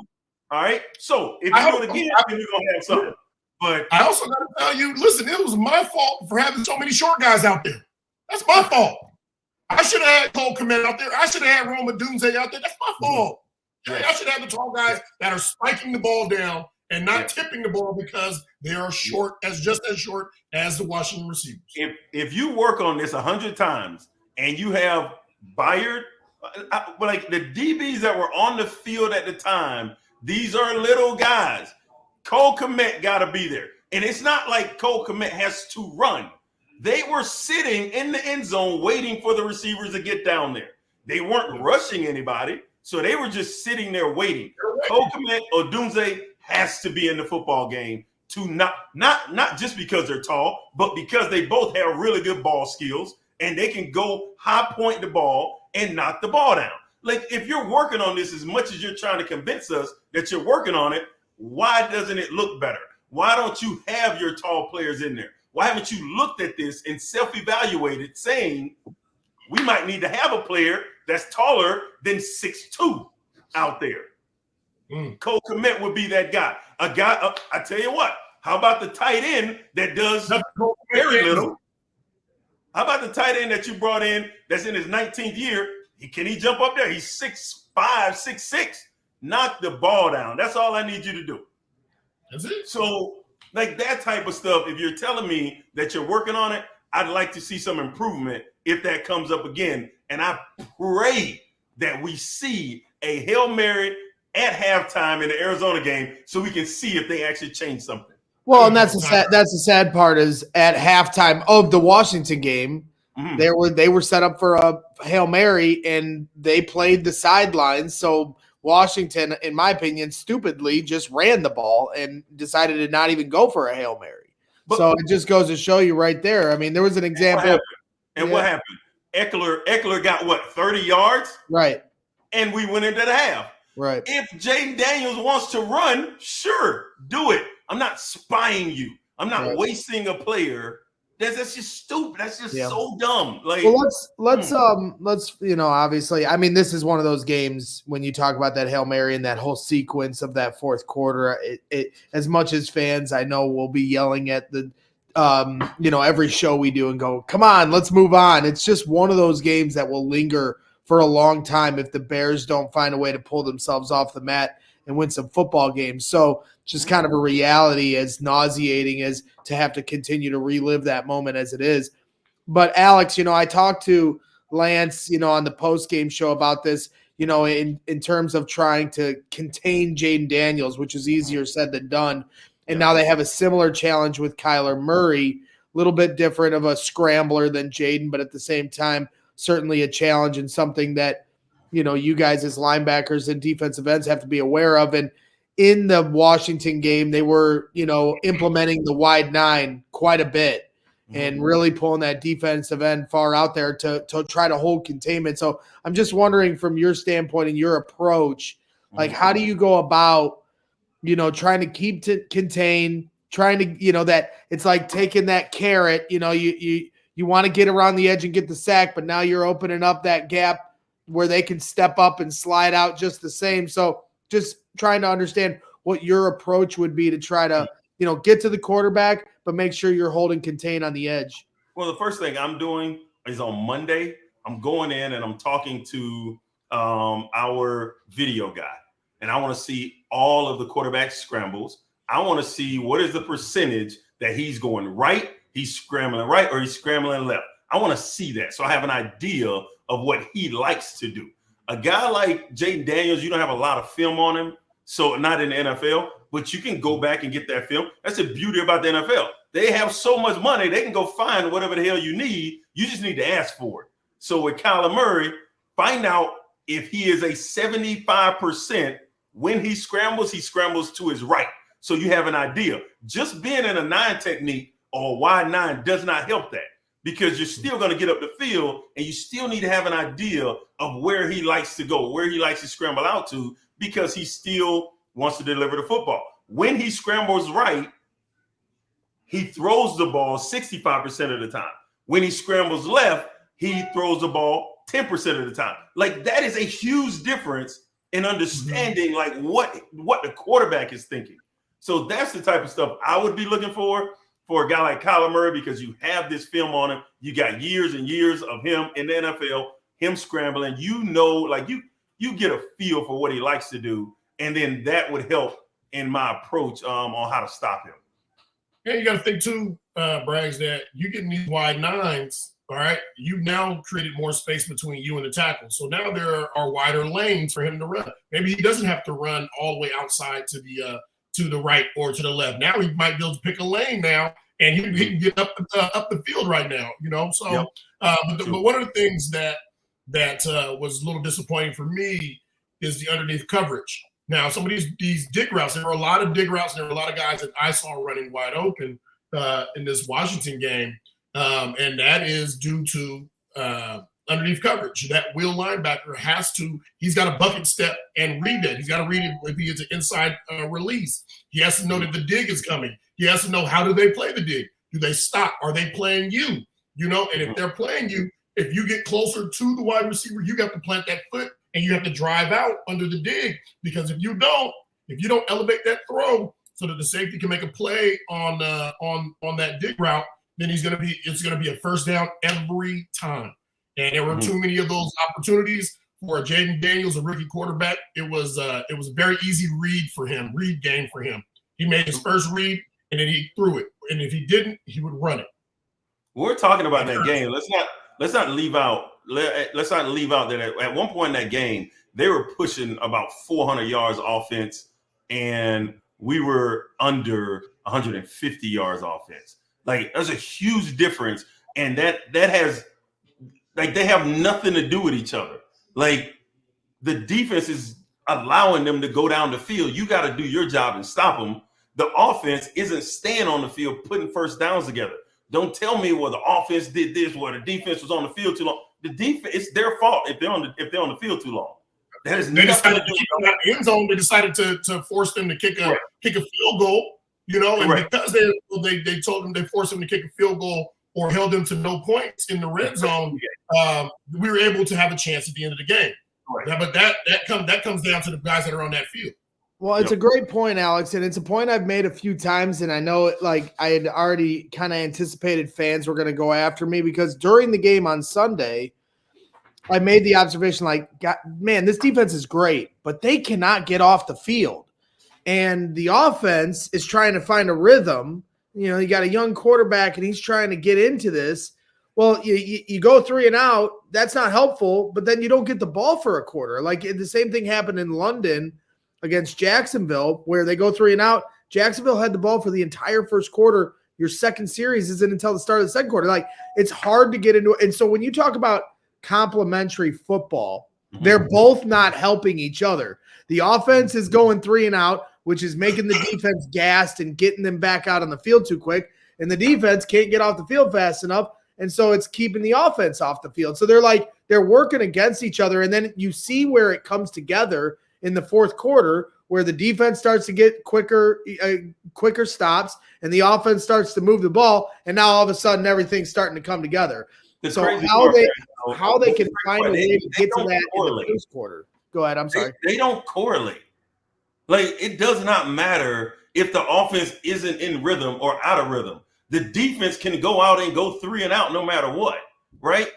All right. So if you do it again, then you're gonna have something. But I also got to tell you, listen, it was my fault for having so many short guys out there. That's my fault. I should have had Cole Kmet out there. I should have had Roma Dunze out there. That's my fault. Yeah. I should have the tall guys that are spiking the ball down and not tipping the ball because they are just as short as the Washington receivers. If you work on this 100 times and you have Byard, like the DBs that were on the field at the time, these are little guys. Cole Kmet got to be there. And it's not like Cole Kmet has to run. They were sitting in the end zone waiting for the receivers to get down there. They weren't rushing anybody, so they were just sitting there waiting. Cole Kmet or Dunze has to be in the football game to not just because they're tall, but because they both have really good ball skills and they can go high point the ball and knock the ball down. Like, if you're working on this as much as you're trying to convince us that you're working on it, why doesn't it look better? Why don't you have your tall players in there? Why haven't you looked at this and self-evaluated, saying we might need to have a player that's taller than 6'2" out there? Cole Kmet would be that guy. A guy, I tell you what, how about the tight end that does very little? How about the tight end that you brought in that's in his 19th year? Can he jump up there? He's 6'5", 6'6". Knock the ball down. That's all I need you to do. That's it. So, like that type of stuff, if you're telling me that you're working on it, I'd like to see some improvement if that comes up again. And I pray that we see a Hail Mary at halftime in the Arizona game so we can see if they actually change something. Well, and that's the sad part is at halftime of the Washington game, they were set up for a Hail Mary and they played the sidelines. So Washington, in my opinion, stupidly just ran the ball and decided to not even go for a Hail Mary. So it just goes to show you right there. I mean, there was an example. What happened? Eckler got what, 30 yards? Right. And we went into the half. Right. If Jaden Daniels wants to run, sure, do it. I'm not spying you. I'm not wasting a player. That's just stupid. That's just so dumb. Like, well, let's obviously, I mean, this is one of those games when you talk about that Hail Mary and that whole sequence of that fourth quarter. It as much as fans I know will be yelling at the every show we do and go, come on, let's move on. It's just one of those games that will linger for a long time if the Bears don't find a way to pull themselves off the mat and win some football games. So just kind of a reality, as nauseating as to have to continue to relive that moment as it is. But Alex, I talked to Lance, on the post-game show about this, in terms of trying to contain Jaden Daniels, which is easier said than done. And now they have a similar challenge with Kyler Murray, a little bit different of a scrambler than Jaden, but at the same time, certainly a challenge and something that, you guys as linebackers and defensive ends have to be aware of. And in the Washington game, they were, implementing the wide 9 quite a bit and really pulling that defensive end far out there to try to hold containment. So I'm just wondering from your standpoint and your approach, like how do you go about, trying to keep to contain, trying to, that it's like taking that carrot, you want to get around the edge and get the sack, but now you're opening up that gap where they can step up and slide out just the same. So just trying to understand what your approach would be to try to, get to the quarterback, but make sure you're holding contain on the edge. Well, the first thing I'm doing is on Monday, I'm going in and I'm talking to our video guy. And I want to see all of the quarterback scrambles. I want to see what is the percentage that he's going right, he's scrambling right, or he's scrambling left. I want to see that so I have an idea of what he likes to do. A guy like Jaden Daniels, you don't have a lot of film on him, so not in the NFL, but you can go back and get that film. That's the beauty about the NFL. They have so much money, they can go find whatever the hell you need. You just need to ask for it. So with Kyler Murray, find out if he is a 75% when he scrambles to his right. So you have an idea. Just being in a 9 technique or a wide 9 does not help that, because you're still going to get up the field and you still need to have an idea of where he likes to go, where he likes to scramble out to, because he still wants to deliver the football. When he scrambles right, he throws the ball 65% of the time. When he scrambles left, he throws the ball 10% of the time. Like, that is a huge difference in understanding like what the quarterback is thinking. So that's the type of stuff I would be looking for a guy like Kyler Murray, because you have this film on him. You got years and years of him in the NFL, him scrambling. Like you get a feel for what he likes to do, and then that would help in my approach on how to stop him. Yeah, you got to think too, Braggs, that you getting these wide 9s. All right, you've now created more space between you and the tackle. So now there are wider lanes for him to run. Maybe he doesn't have to run all the way outside to the right or to the left. Now he might be able to pick a lane now, and he can get up the field right now. So, but one of the things that was a little disappointing for me is the underneath coverage. Now, some of these dig routes, there were a lot of dig routes, and there were a lot of guys that I saw running wide open in this Washington game. And that is due to underneath coverage. That will linebacker he's got to bucket step and read that. He's got to read it if he is an inside release. He has to know that the dig is coming. He has to know, how do they play the dig? Do they stop? Are they playing you? You know, and if they're playing you, if you get closer to the wide receiver, you have to plant that foot and you have to drive out under the dig, because if you don't elevate that throw so that the safety can make a play on that dig route, then it's going to be a first down every time. And there were too many of those opportunities for Jaden Daniels, a rookie quarterback. It was a very easy read game for him. He made his first read and then he threw it. And if he didn't, he would run it. We're talking about that game. Let's not leave out that at one point in that game, they were pushing about 400 yards offense, and we were under 150 yards offense. Like, there's a huge difference, and that has, like, they have nothing to do with each other. Like, the defense is allowing them to go down the field. You got to do your job and stop them. The offense isn't staying on the field putting first downs together. Don't tell me, well, the offense did this, well, the defense was on the field too long. The defense, it's their fault if they're on the field too long. That is they decided to keep them out the end zone. They decided to force them to kick a field goal, you know, and because they told them, they forced them to kick a field goal or held them to no points in the red zone, we were able to have a chance at the end of the game. Right. But that comes down to the guys that are on that field. Well, it's a great point, Alex, and it's a point I've made a few times, and I know I had already kind of anticipated fans were going to go after me, because during the game on Sunday, I made the observation, God, man, this defense is great, but they cannot get off the field. And the offense is trying to find a rhythm. You know, you got a young quarterback, and he's trying to get into this. Well, you go 3 and out, that's not helpful, but then you don't get the ball for a quarter. Like, the same thing happened in London against Jacksonville, where they go 3 and out. Jacksonville had the ball for the entire first quarter. Your second series isn't until the start of the second quarter. Like, it's hard to get into it. And so when you talk about complementary football, they're both not helping each other. The offense is going 3 and out, which is making the defense gassed and getting them back out on the field too quick. And the defense can't get off the field fast enough. And so it's keeping the offense off the field. So they're working against each other. And then you see where it comes together in the fourth quarter, where the defense starts to get quicker stops and the offense starts to move the ball. And now all of a sudden everything's starting to come together. So how they can find a way to get to that in the first quarter. Go ahead. I'm sorry. They don't correlate. Like, it does not matter if the offense isn't in rhythm or out of rhythm. The defense can go out and go 3 and out no matter what, right?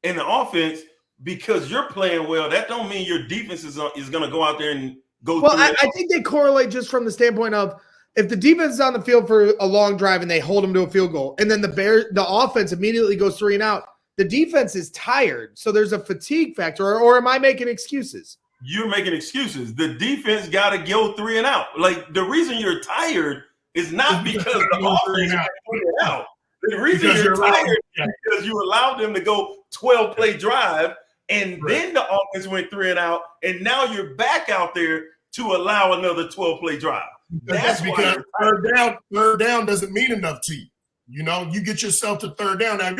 And the offense, because you're playing well, that don't mean your defense is going to go out there and go. Well, I think they correlate just from the standpoint of, if the defense is on the field for a long drive and they hold them to a field goal, and then the offense immediately goes 3 and out, the defense is tired. So there's a fatigue factor, or am I making excuses? You're making excuses. The defense got to go 3 and out. Like, the reason you're tired is not because the offense got 3 and out. The reason you're tired is because you allowed them to go 12-play drive, and then the offense went 3 and out, and now you're back out there to allow another 12-play drive. That's because third down doesn't mean enough to you. You know, you get yourself to third down. Now,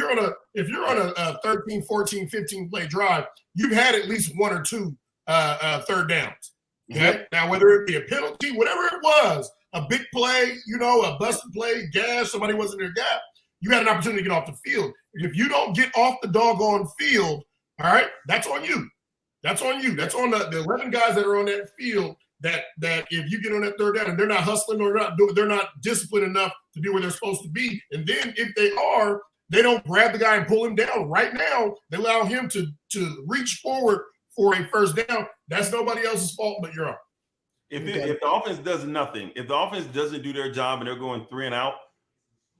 if you're on a 13, 14, 15-play drive, you've had at least 1 or 2 third downs. Okay? Now, whether it be a penalty, whatever it was, a big play, a busted play, gas, somebody wasn't in their gap, you had an opportunity to get off the field. If you don't get off the doggone field, all right, that's on you. That's on you. That's on the 11 guys that are on that field that if you get on that third down and they're not hustling or they're not disciplined enough to be where they're supposed to be. And then if they are, they don't grab the guy and pull him down. Right now, they allow him to reach forward for a first down. That's nobody else's fault but your own. If the offense does nothing, if the offense doesn't do their job and they're going 3 and out,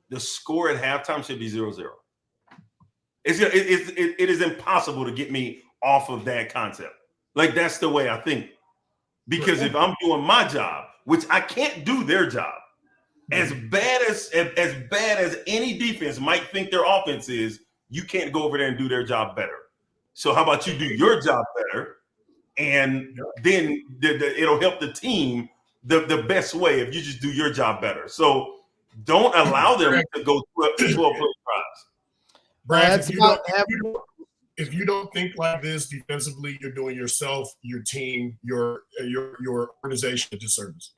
the score at halftime should be 0-0. It is impossible to get me off of that concept. Like, that's the way I think. Because if I'm doing my job, which I can't do their job, as bad as any defense might think their offense is, you can't go over there and do their job better. So how about you do your job better, and then it'll help the team the best way if you just do your job better. So don't allow them to go 12 drives. Brad, if you don't think like this defensively, you're doing yourself, your team, your organization a disservice.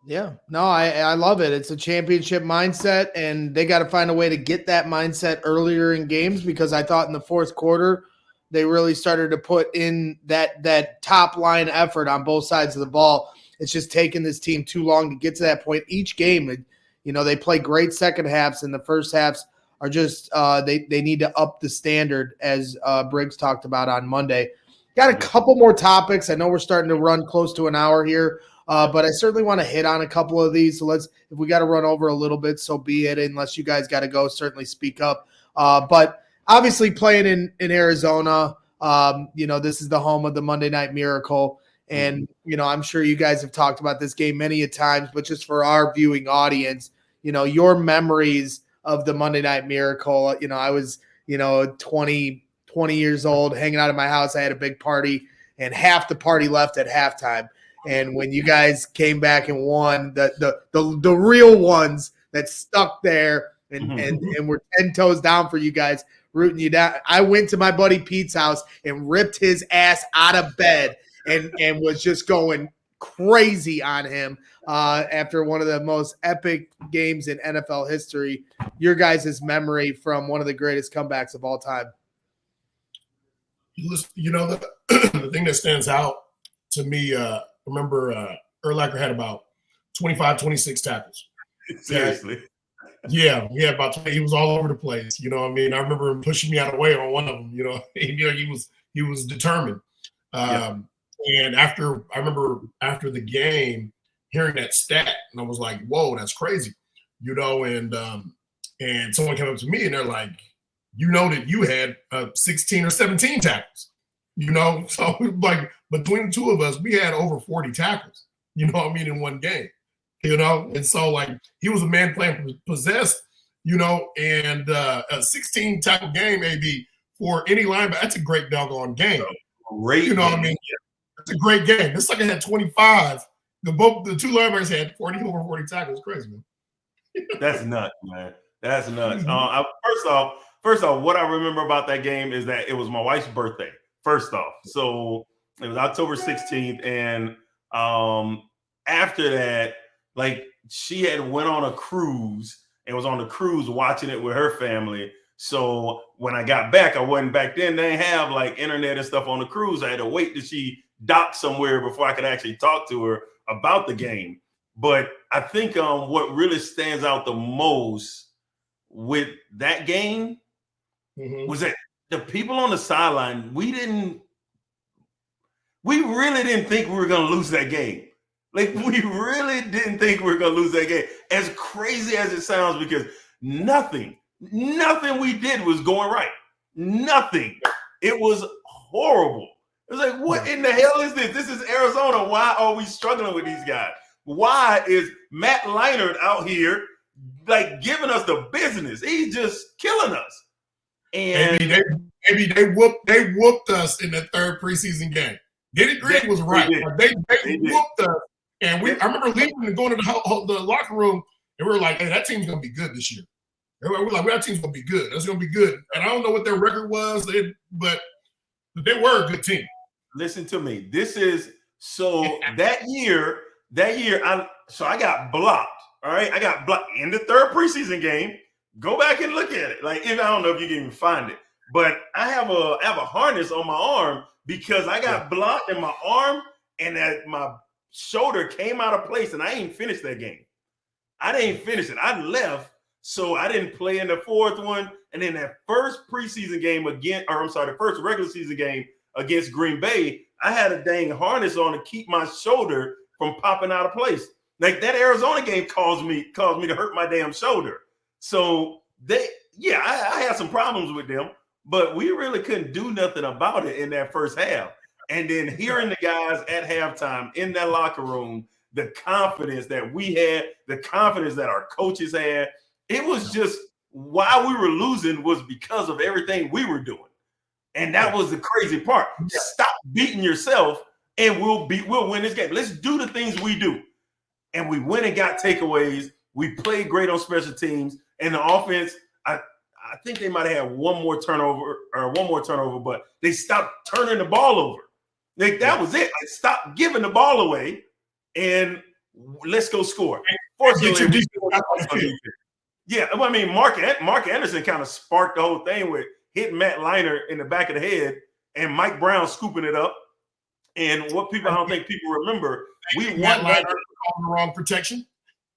Yeah, no, I love it. It's a championship mindset, and they got to find a way to get that mindset earlier in games, because I thought in the fourth quarter they really started to put in that top line effort on both sides of the ball. It's just taken this team too long to get to that point. Each game, they play great second halves, and the first halves are just they need to up the standard, as Briggs talked about on Monday. Got a couple more topics. I know we're starting to run close to an hour here. But I certainly want to hit on a couple of these. So if we got to run over a little bit, so be it. Unless you guys got to go, certainly speak up. But obviously playing in Arizona, this is the home of the Monday Night Miracle. And, I'm sure you guys have talked about this game many a times, but just for our viewing audience, your memories of the Monday Night Miracle. I was, 20 years old, hanging out at my house. I had a big party, and half the party left at halftime. And when you guys came back and won, the real ones that stuck there and were 10 toes down for you guys, rooting you down. I went to my buddy Pete's house and ripped his ass out of bed and was just going crazy on him after one of the most epic games in NFL history. Your guys' memory from one of the greatest comebacks of all time. The thing that stands out to me, remember Urlacher had about 25, 26 tackles. Seriously. Yeah, about 20. He was all over the place. You know what I mean? I remember him pushing me out of the way on one of them. He was determined. And after the game, hearing that stat, and I was like, whoa, that's crazy. And someone came up to me and they're like, that you had 16 or 17 tackles. So like between the two of us, we had over 40 tackles, in one game, and so like he was a man playing possessed, and a 16 tackle game, AB, for any linebacker, that's a great doggone game. Great, It's a great game. This sucker had 25. The two linebackers had over 40 tackles. Crazy, man. That's nuts, man. That's nuts. First off, what I remember about that game is that it was my wife's birthday. First off, so it was October 16th, and after that, like she had went on a cruise and was on the cruise watching it with her family. So when I got back, I wasn't back then. They didn't have like internet and stuff on the cruise. I had to wait till she docked somewhere before I could actually talk to her about the game. But I think what really stands out the most with that game was that the people on the sideline, we really didn't think we were going to lose that game. Like, we really didn't think we were going to lose that game. As crazy as it sounds, because nothing we did was going right. Nothing. It was horrible. It was like, what in the hell is this? This is Arizona. Why are we struggling with these guys? Why is Matt Leinart out here like giving us the business? He's just killing us. And maybe they whooped us in that third preseason game. Denny Green was right. They whooped us, and I remember leaving and going to the locker room, and we were like, "Hey, that team's gonna be good this year." We're like, "That team's gonna be good. That's gonna be good." And I don't know what their record was, but they were a good team. Listen to me. This is so that year. I got blocked. All right, I got blocked in the third preseason game. Go back and look at it. Like, I don't know if you can even find it, but I have a harness on my arm because I got blocked in my arm, and that my shoulder came out of place, and I ain't finished that game. I didn't finish it. I left, so I didn't play in the fourth one. And then that first preseason game the first regular season game against Green Bay, I had a dang harness on to keep my shoulder from popping out of place. Like, that Arizona game caused me to hurt my damn shoulder. So I had some problems with them, but we really couldn't do nothing about it in that first half. And then hearing the guys at halftime in that locker room, the confidence that we had, the confidence that our coaches had, it was just, why we were losing was because of everything we were doing. And that was the crazy part. Stop beating yourself and we'll win this game. Let's do the things we do. And we went and got takeaways. We played great on special teams. And the offense, I I think they might have had one more turnover, but they stopped turning the ball over. Like, that was it. Like, stop giving the ball away and let's go score. Fortunately, yeah, well, I mean, Mark Anderson kind of sparked the whole thing with hitting Matt Liner in the back of the head and Mike Brown scooping it up. And what I don't think people remember, we won Matt that. Liner on the wrong protection.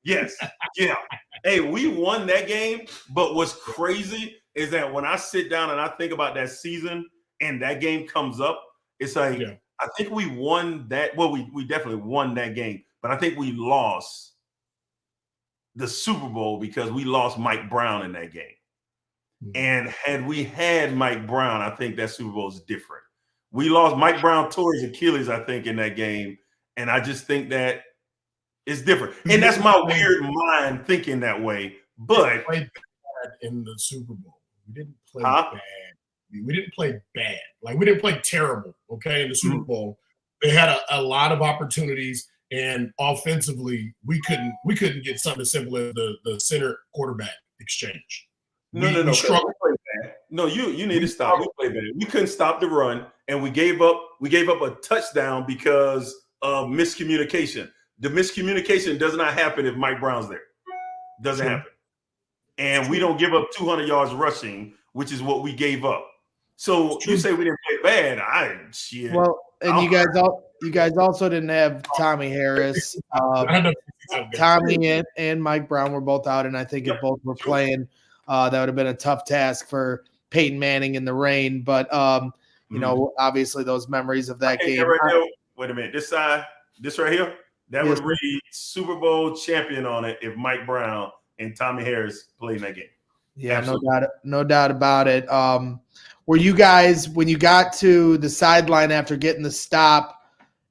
Yes, yeah. Hey, we won that game, but what's crazy is that when I sit down and I think about that season and that game comes up, it's like, I think we won that. Well, we definitely won that game, but I think we lost the Super Bowl because we lost Mike Brown in that game. And had we had Mike Brown, I think that Super Bowl is different. We lost Mike Brown, tore his Achilles, I think, in that game. And I just think that it's different. And that's my weird mind thinking that way. But we played bad in the Super Bowl. We didn't play bad. We didn't play bad. Like, we didn't play terrible, okay, in the Super Bowl. They had a lot of opportunities, and offensively, we couldn't get something as simple as the center quarterback exchange. No. Struggled. No, you need to stop. We played bad. We couldn't stop the run, and we gave up a touchdown because of miscommunication. The miscommunication does not happen if Mike Brown's there. Doesn't happen. And we don't give up 200 yards rushing, which is what we gave up. So you say we didn't play bad. Shit. Well, and you guys also didn't have Tommy Harris. Tommy and Mike Brown were both out, and I think if both were playing, that would have been a tough task for Peyton Manning in the rain. But you know, obviously those memories of that game. Wait a minute. This right here, that would read Super Bowl champion on it if Mike Brown and Tommy Harris played in that game. Yeah, no doubt about it. Were you guys, when you got to the sideline after getting the stop,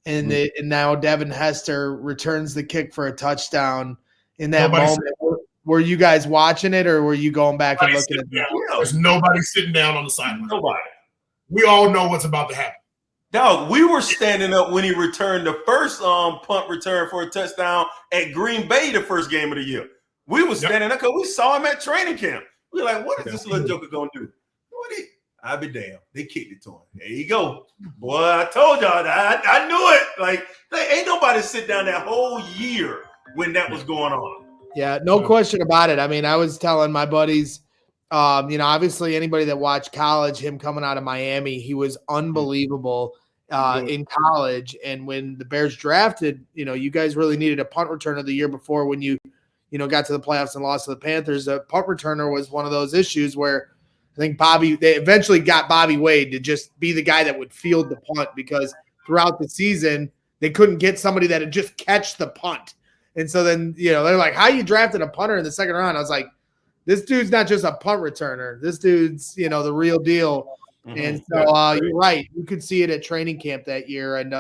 and now Devin Hester returns the kick for a touchdown in that moment, were you guys watching it, or were you going back and looking at it? There's nobody sitting down on the sideline. Nobody. We all know what's about to happen. Dog, we were standing up when he returned the first punt return for a touchdown at Green Bay the first game of the year. We were standing up because we saw him at training camp. We were like, what is this little joker going to do? I'll be damned. They kicked it to him. There you go. Boy, I told y'all that. I knew it. Like, ain't nobody sit down that whole year when that was going on. Yeah, no question about it. I mean, I was telling my buddies, you know, obviously anybody that watched college, him coming out of Miami, he was unbelievable in college. And when the Bears drafted, you know, you guys really needed a punt returner the year before when you got to the playoffs and lost to the Panthers. A punt returner was one of those issues where I think they eventually got Bobby Wade to just be the guy that would field the punt, because throughout the season, they couldn't get somebody that would just catch the punt. And so then, you know, they're like, how you drafted a punter in the second round? I was like, this dude's not just a punt returner. This dude's, you know, the real deal. And so you're right. You could see it at training camp that year. And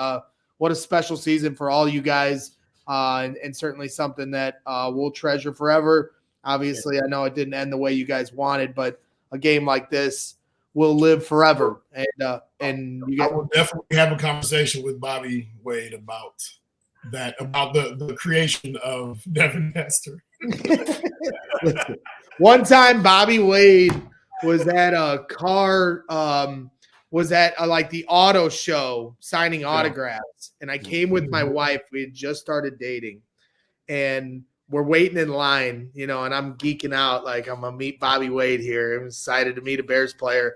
what a special season for all you guys. And certainly something that we'll treasure forever. Obviously, I know it didn't end the way you guys wanted, but a game like this will live forever. And you guys will definitely have a conversation with Bobby Wade about that, about the creation of Devin Hester. One time, Bobby Wade was at a car, like the auto show signing autographs. And I came with my wife. We had just started dating. And we're waiting in line, you know, and I'm geeking out. Like, I'm going to meet Bobby Wade here. I'm excited to meet a Bears player.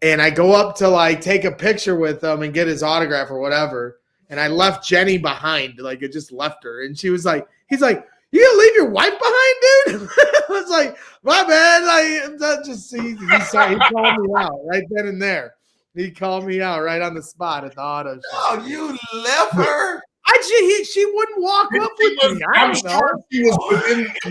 And I go up to, like, take a picture with him and get his autograph or whatever. And I left Jenny behind. Like, I just left her. And she was like, he's like, you going to leave your wife behind, dude? I was like, my bad. Like, he called me out right then and there. He called me out right on the spot at the auto show. Oh, you left her? She wouldn't walk up with me. I don't know. She was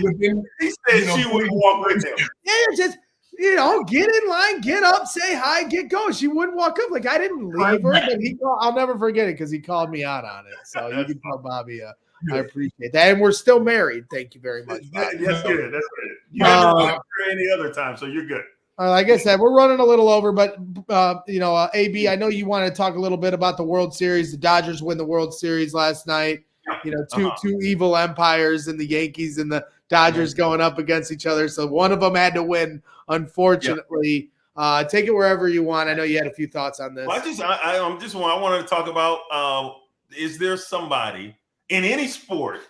within he said she wouldn't walk with him. Yeah, just, you know, get in line, get up, say hi, get going. She wouldn't walk up. Like, I didn't leave her, but I'll never forget it because he called me out on it. So you can tell Bobby, I appreciate that. And we're still married. Thank you very much. That's good. That's good. You haven't talked to her any other time, so you're good. Like I said, we're running a little over, but, you know, AB, I know you want to talk a little bit about the World Series. The Dodgers win the World Series last night. You know, two evil empires and the Yankees and the Dodgers going up against each other. So one of them had to win, unfortunately. Take it wherever you want. I know you had a few thoughts on this. Well, I wanted to talk about, is there somebody in any sport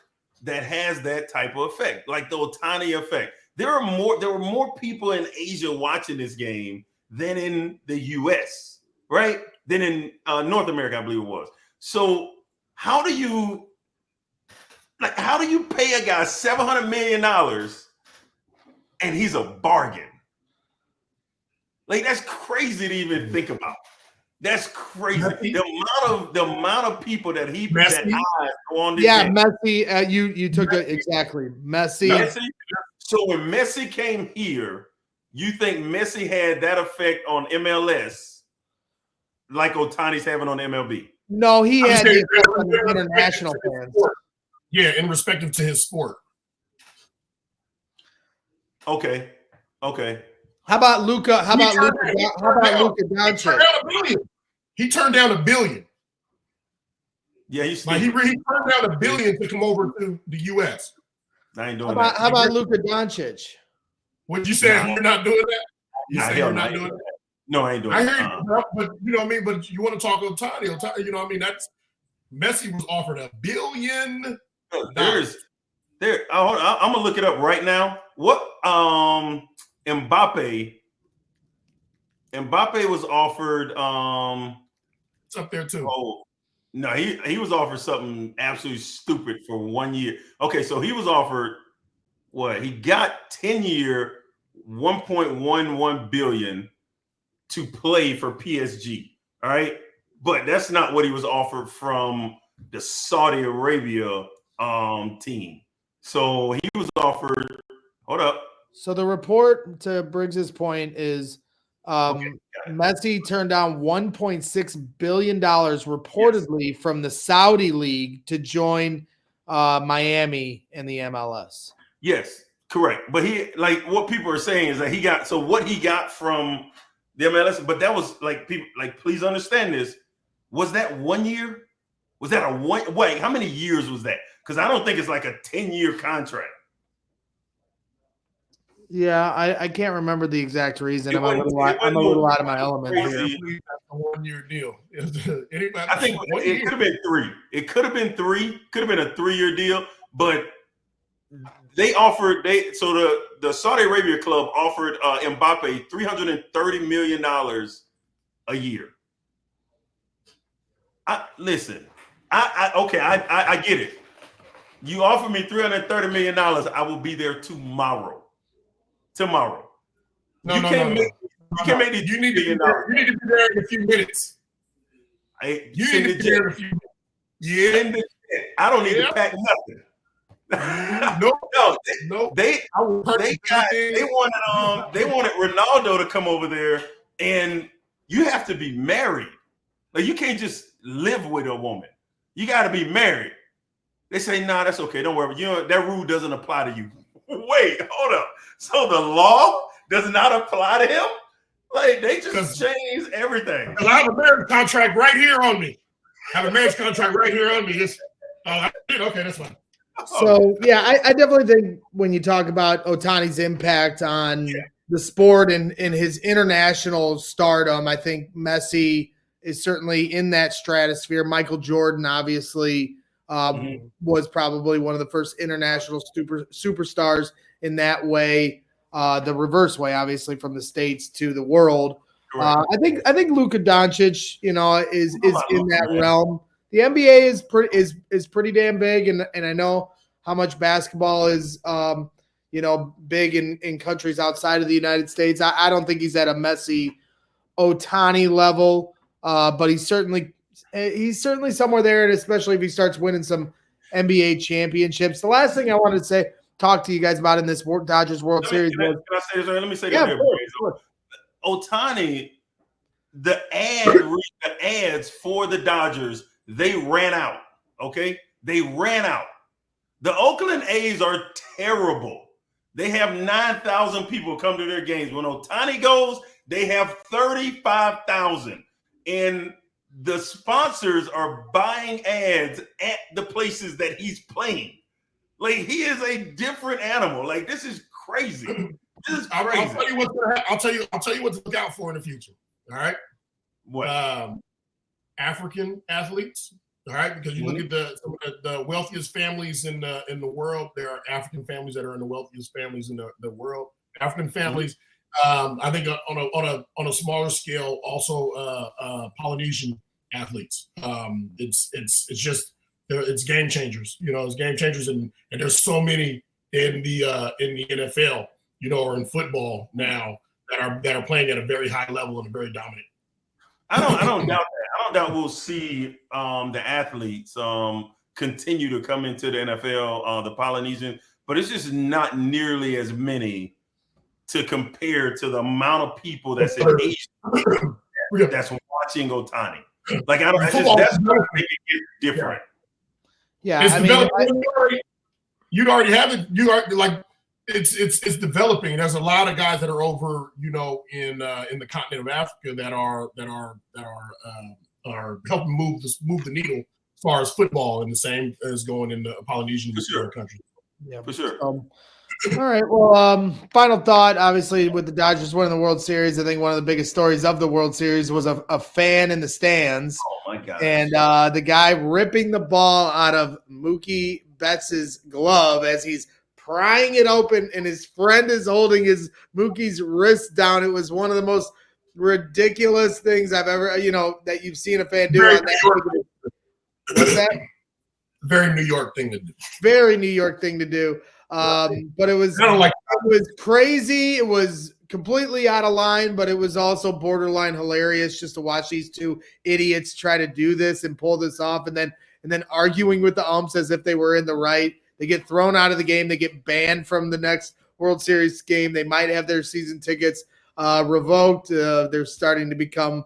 that has that type of effect, like the Ohtani effect? There were more people in Asia watching this game than in the US, right? Than in North America, I believe it was. So how do you pay a guy $700 million and he's a bargain? Like, that's crazy to even think about. That's crazy. The amount of people that go on this game. Messi. You took it exactly. Messi. So when Messi came here, you think Messi had that effect on MLS like Ohtani's having on MLB? No, he had the effect on the international fans. Yeah, in respect to his sport. Okay. How about Luka? How about Luka Doncic? He turned down $1 billion. Yeah, he turned down $1 billion to come over to the U.S. I ain't doing that. How about Luka Doncic? What you said? You're not doing that? You're not doing that? No, I ain't doing that. I hear you, but you know what I mean. But you want to talk Ohtani? You know what I mean? That's Messi was offered $1 billion. I'm gonna look it up right now. What Mbappe was offered. It's up there too. Oh no, he was offered something absolutely stupid for 1 year. Okay, so he was offered what? He got 10-year, $1.11 billion to play for PSG. All right, but that's not what he was offered from the Saudi Arabia team. So he was offered. Hold up. So the report, to Briggs's point, is Messi turned down $1.6 billion reportedly from the Saudi league to join Miami in the MLS. Yes, correct. But what people are saying is that what he got from the MLS, but that was people please understand this. Was that 1 year? Was that wait, how many years was that? Because I don't think it's like a 10-year contract. Yeah, I can't remember the exact reason. I'm a little out of my element here. A 1 year deal. I think it could have been 3. It could have been 3. Could have been a 3-year deal. But they offered the Saudi Arabia club offered Mbappe $330 million a year. I get it. You offer me $330 million, I will be there tomorrow. You can't make these. You need to be there in a few minutes. I don't need to pack nothing. No. They wanted Ronaldo to come over there, and you have to be married. Like, you can't just live with a woman. You got to be married. They say, nah, that's okay. Don't worry. That rule doesn't apply to you. Wait, hold up. So the law does not apply to him? Like, they just changed everything. I have a marriage contract right here on me. Okay, that's fine. So, yeah, I definitely think when you talk about Ohtani's impact on the sport and his international stardom, I think Messi is certainly in that stratosphere. Michael Jordan, obviously, was probably one of the first international superstars in that way. The reverse way, obviously, from the States to the world. I think Luka Doncic, is in that realm. The NBA is pretty damn big, and I know how much basketball is big in countries outside of the United States. I don't think he's at a Messi, Ohtani level, but he's certainly somewhere there, and especially if he starts winning some NBA championships. The last thing I wanted to talk to you guys about in this Dodgers World Series. Can I say this? Let me say that. Ohtani, the ads for the Dodgers, they ran out. Okay, they ran out. The Oakland A's are terrible. They have 9,000 people come to their games. When Ohtani goes, they have 35,000, and the sponsors are buying ads at the places that he's playing. Like, he is a different animal. Like, this is crazy. This is crazy. I'll tell you what's gonna I'll tell you what to look out for in the future. All right. What? African athletes. All right, because you look at the wealthiest families in the world. There are African families that are in the wealthiest families in the world. African families. I think on a smaller scale, also Polynesian athletes. It's game changers. It's game changers, and there's so many in the NFL, or in football now that are playing at a very high level and very dominant. I don't doubt that. I don't doubt we'll see the athletes continue to come into the NFL, the Polynesian, but it's just not nearly as many to compare to the amount of people that's in Asia that's watching Ohtani. Like, that's what I think it gets different. Yeah, you'd already have it. You are like it's developing. There's a lot of guys that are over, in the continent of Africa that are helping move the needle as far as football, and the same as going in the Polynesian countries. Yeah, for sure. All right. Well, final thought. Obviously, with the Dodgers winning the World Series, I think one of the biggest stories of the World Series was a fan in the stands. Oh my God! And the guy ripping the ball out of Mookie Betts' glove as he's prying it open, and his friend is holding Mookie's wrist down. It was one of the most ridiculous things I've ever, that you've seen a fan do. What's that? Very New York thing to do. Very New York thing to do. But it was crazy. It was completely out of line, but it was also borderline hilarious just to watch these two idiots try to do this and pull this off, and then arguing with the umps as if they were in the right. They get thrown out of the game. They get banned from the next World Series game. They might have their season tickets revoked. They're starting to become,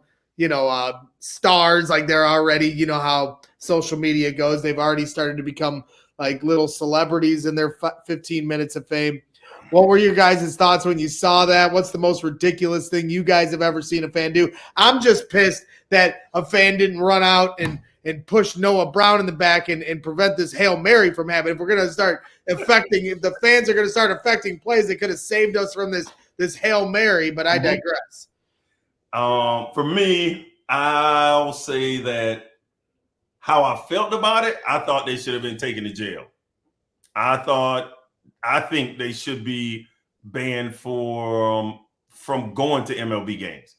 stars like they're already, how social media goes. They've already started to become like little celebrities in their 15 minutes of fame. What were your guys' thoughts when you saw that? What's the most ridiculous thing you guys have ever seen a fan do? I'm just pissed that a fan didn't run out and push Noah Brown in the back and prevent this Hail Mary from happening. If we're going to start if the fans are going to start affecting plays, they could have saved us from this Hail Mary, but I digress. For me, I'll say that how I felt about it, I thought they should have been taken to jail. I think they should be banned from going to MLB games,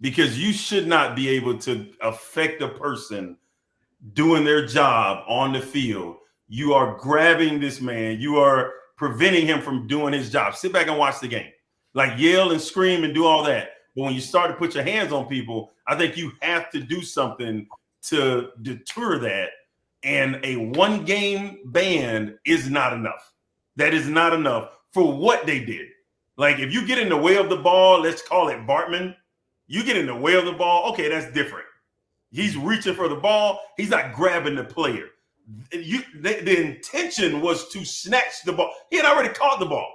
because you should not be able to affect a person doing their job on the field. You are grabbing this man. You are preventing him from doing his job. Sit back and watch the game. Like, yell and scream and do all that. But when you start to put your hands on people, I think you have to do something to deter that. And a one-game ban is not enough. That is not enough for what they did. Like, if you get in the way of the ball, let's call it Bartman. You get in the way of the ball, okay, that's different. He's reaching for the ball. He's not grabbing the player. The intention was to snatch the ball. He had already caught the ball.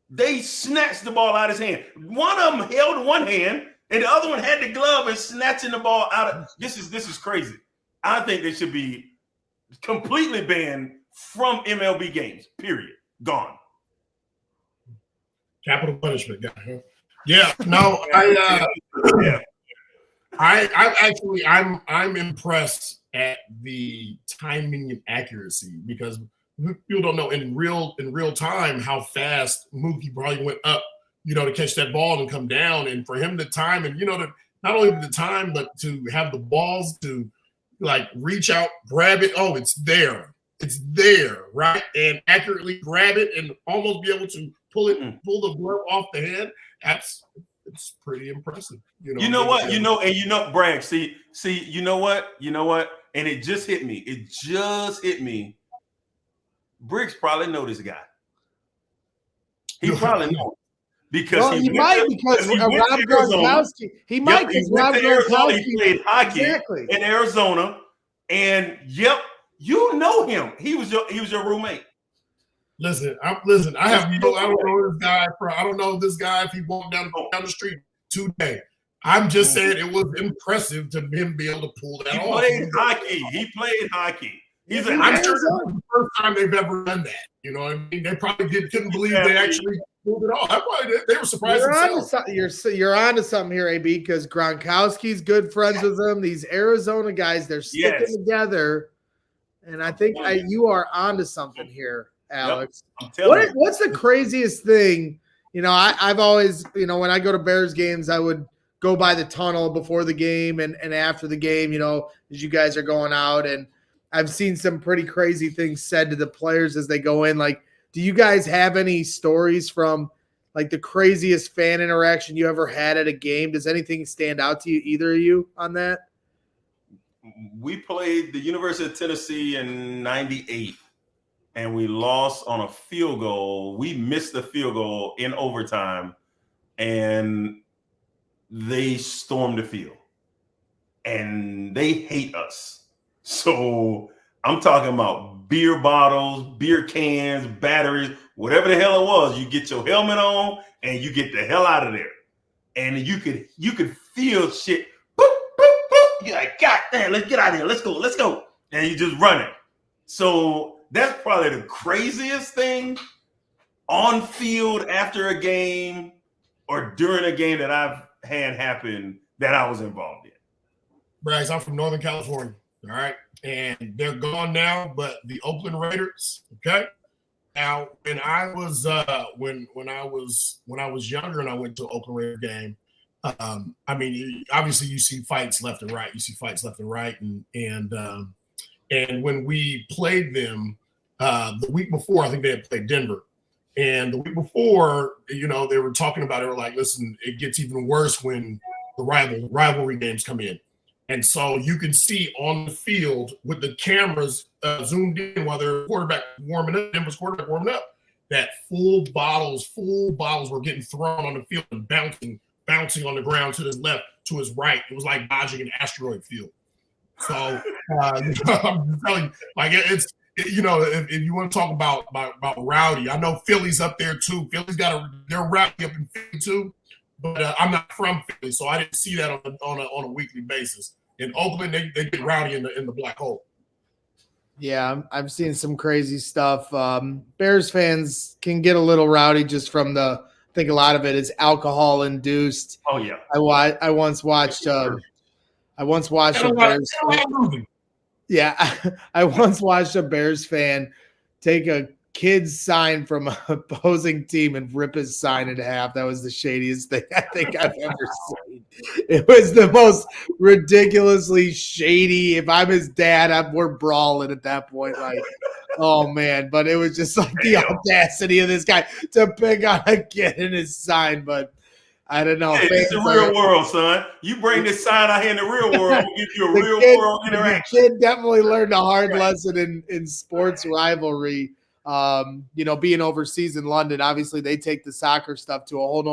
They snatched the ball out of his hand. One of them held one hand, and the other one had the glove and snatching the ball out of. This is crazy. I think they should be completely banned from MLB games. Period. Gone. Capital punishment, guy. Yeah. No, I'm impressed at the timing and accuracy, because people don't know in real time how fast Mookie probably went up, to catch that ball and come down, and for him to time and not only the time, but to have the balls to like reach out, grab it. Oh, it's there, right, and accurately grab it and almost be able to pull the glove off the hand. It's pretty impressive. Bragg, see, you know what? And it just hit me. Briggs probably know this guy. He probably knows. Because he might, because Rob Gronkowski. He might, because Rob Gronkowski. He played hockey in Arizona. And you know him. He was your roommate. Listen. I don't know this guy. I don't know this guy if he walked down the street today. I'm just saying it was impressive to him be able to pull that off. He played hockey. I'm sure it's the first time they've ever done that. You know what I mean? They probably couldn't believe they actually pulled it off. They were surprised themselves. You're onto something here, AB, because Gronkowski's good friends with them. These Arizona guys, they're sticking together. And I think you are onto something here, Alex. Yep, what's the craziest thing? You know, I've always, you know, when I go to Bears games, I would go by the tunnel before the game and after the game, you know, as you guys are going out. And I've seen some pretty crazy things said to the players as they go in. Like, do you guys have any stories from like the craziest fan interaction you ever had at a game? Does anything stand out to you, either of you, on that? We played the University of Tennessee in '98, and we lost on a field goal. We missed the field goal in overtime, and they stormed the field, and they hate us. So I'm talking about beer bottles, beer cans, batteries, whatever the hell it was. You get your helmet on and you get the hell out of there. And you could feel shit. Boop, boop, boop. You're like, God damn, let's get out of here. Let's go. And you just run it. So that's probably the craziest thing on field after a game or during a game that I've had happen that I was involved in. Briggs, I'm from Northern California. All right. And they're gone now, but the Oakland Raiders, okay? Now, when I was when I was younger and I went to an Oakland Raider game, I mean, obviously you see fights left and right. And when we played them the week before, I think they had played Denver. And the week before, you know, they were talking about it. They were like, listen, it gets even worse when the rivalry games come in. And so you can see on the field with the cameras zoomed in while their quarterback warming up, Denver's quarterback warming up, that full bottles were getting thrown on the field and bouncing on the ground to his left, to his right. It was like dodging an asteroid field. So I'm telling you, like you know, if you want to talk about rowdy, I know Philly's up there too. Philly's they're rowdy up in Philly too, but I'm not from Philly, so I didn't see that on a weekly basis. In Oakland, they get rowdy in the black hole. Yeah, I've seen some crazy stuff. Bears fans can get a little rowdy just from I think a lot of it is alcohol induced. Oh yeah. I once watched a Bears. Yeah, I once watched a Bears fan take a kid's sign from an opposing team and rip his sign in half. That was the shadiest thing I think I've ever seen. It was the most ridiculously shady. If I'm his dad, we're brawling at that point. Like, oh man! But it was just like the audacity of this guy to pick on a kid in his sign. But I don't know. Hey, it's the real world, son. You bring this sign out here in the real world, we'll give you a real world interaction. The kid definitely learned a hard lesson in sports rivalry. You know, being overseas in London, obviously they take the soccer stuff to a whole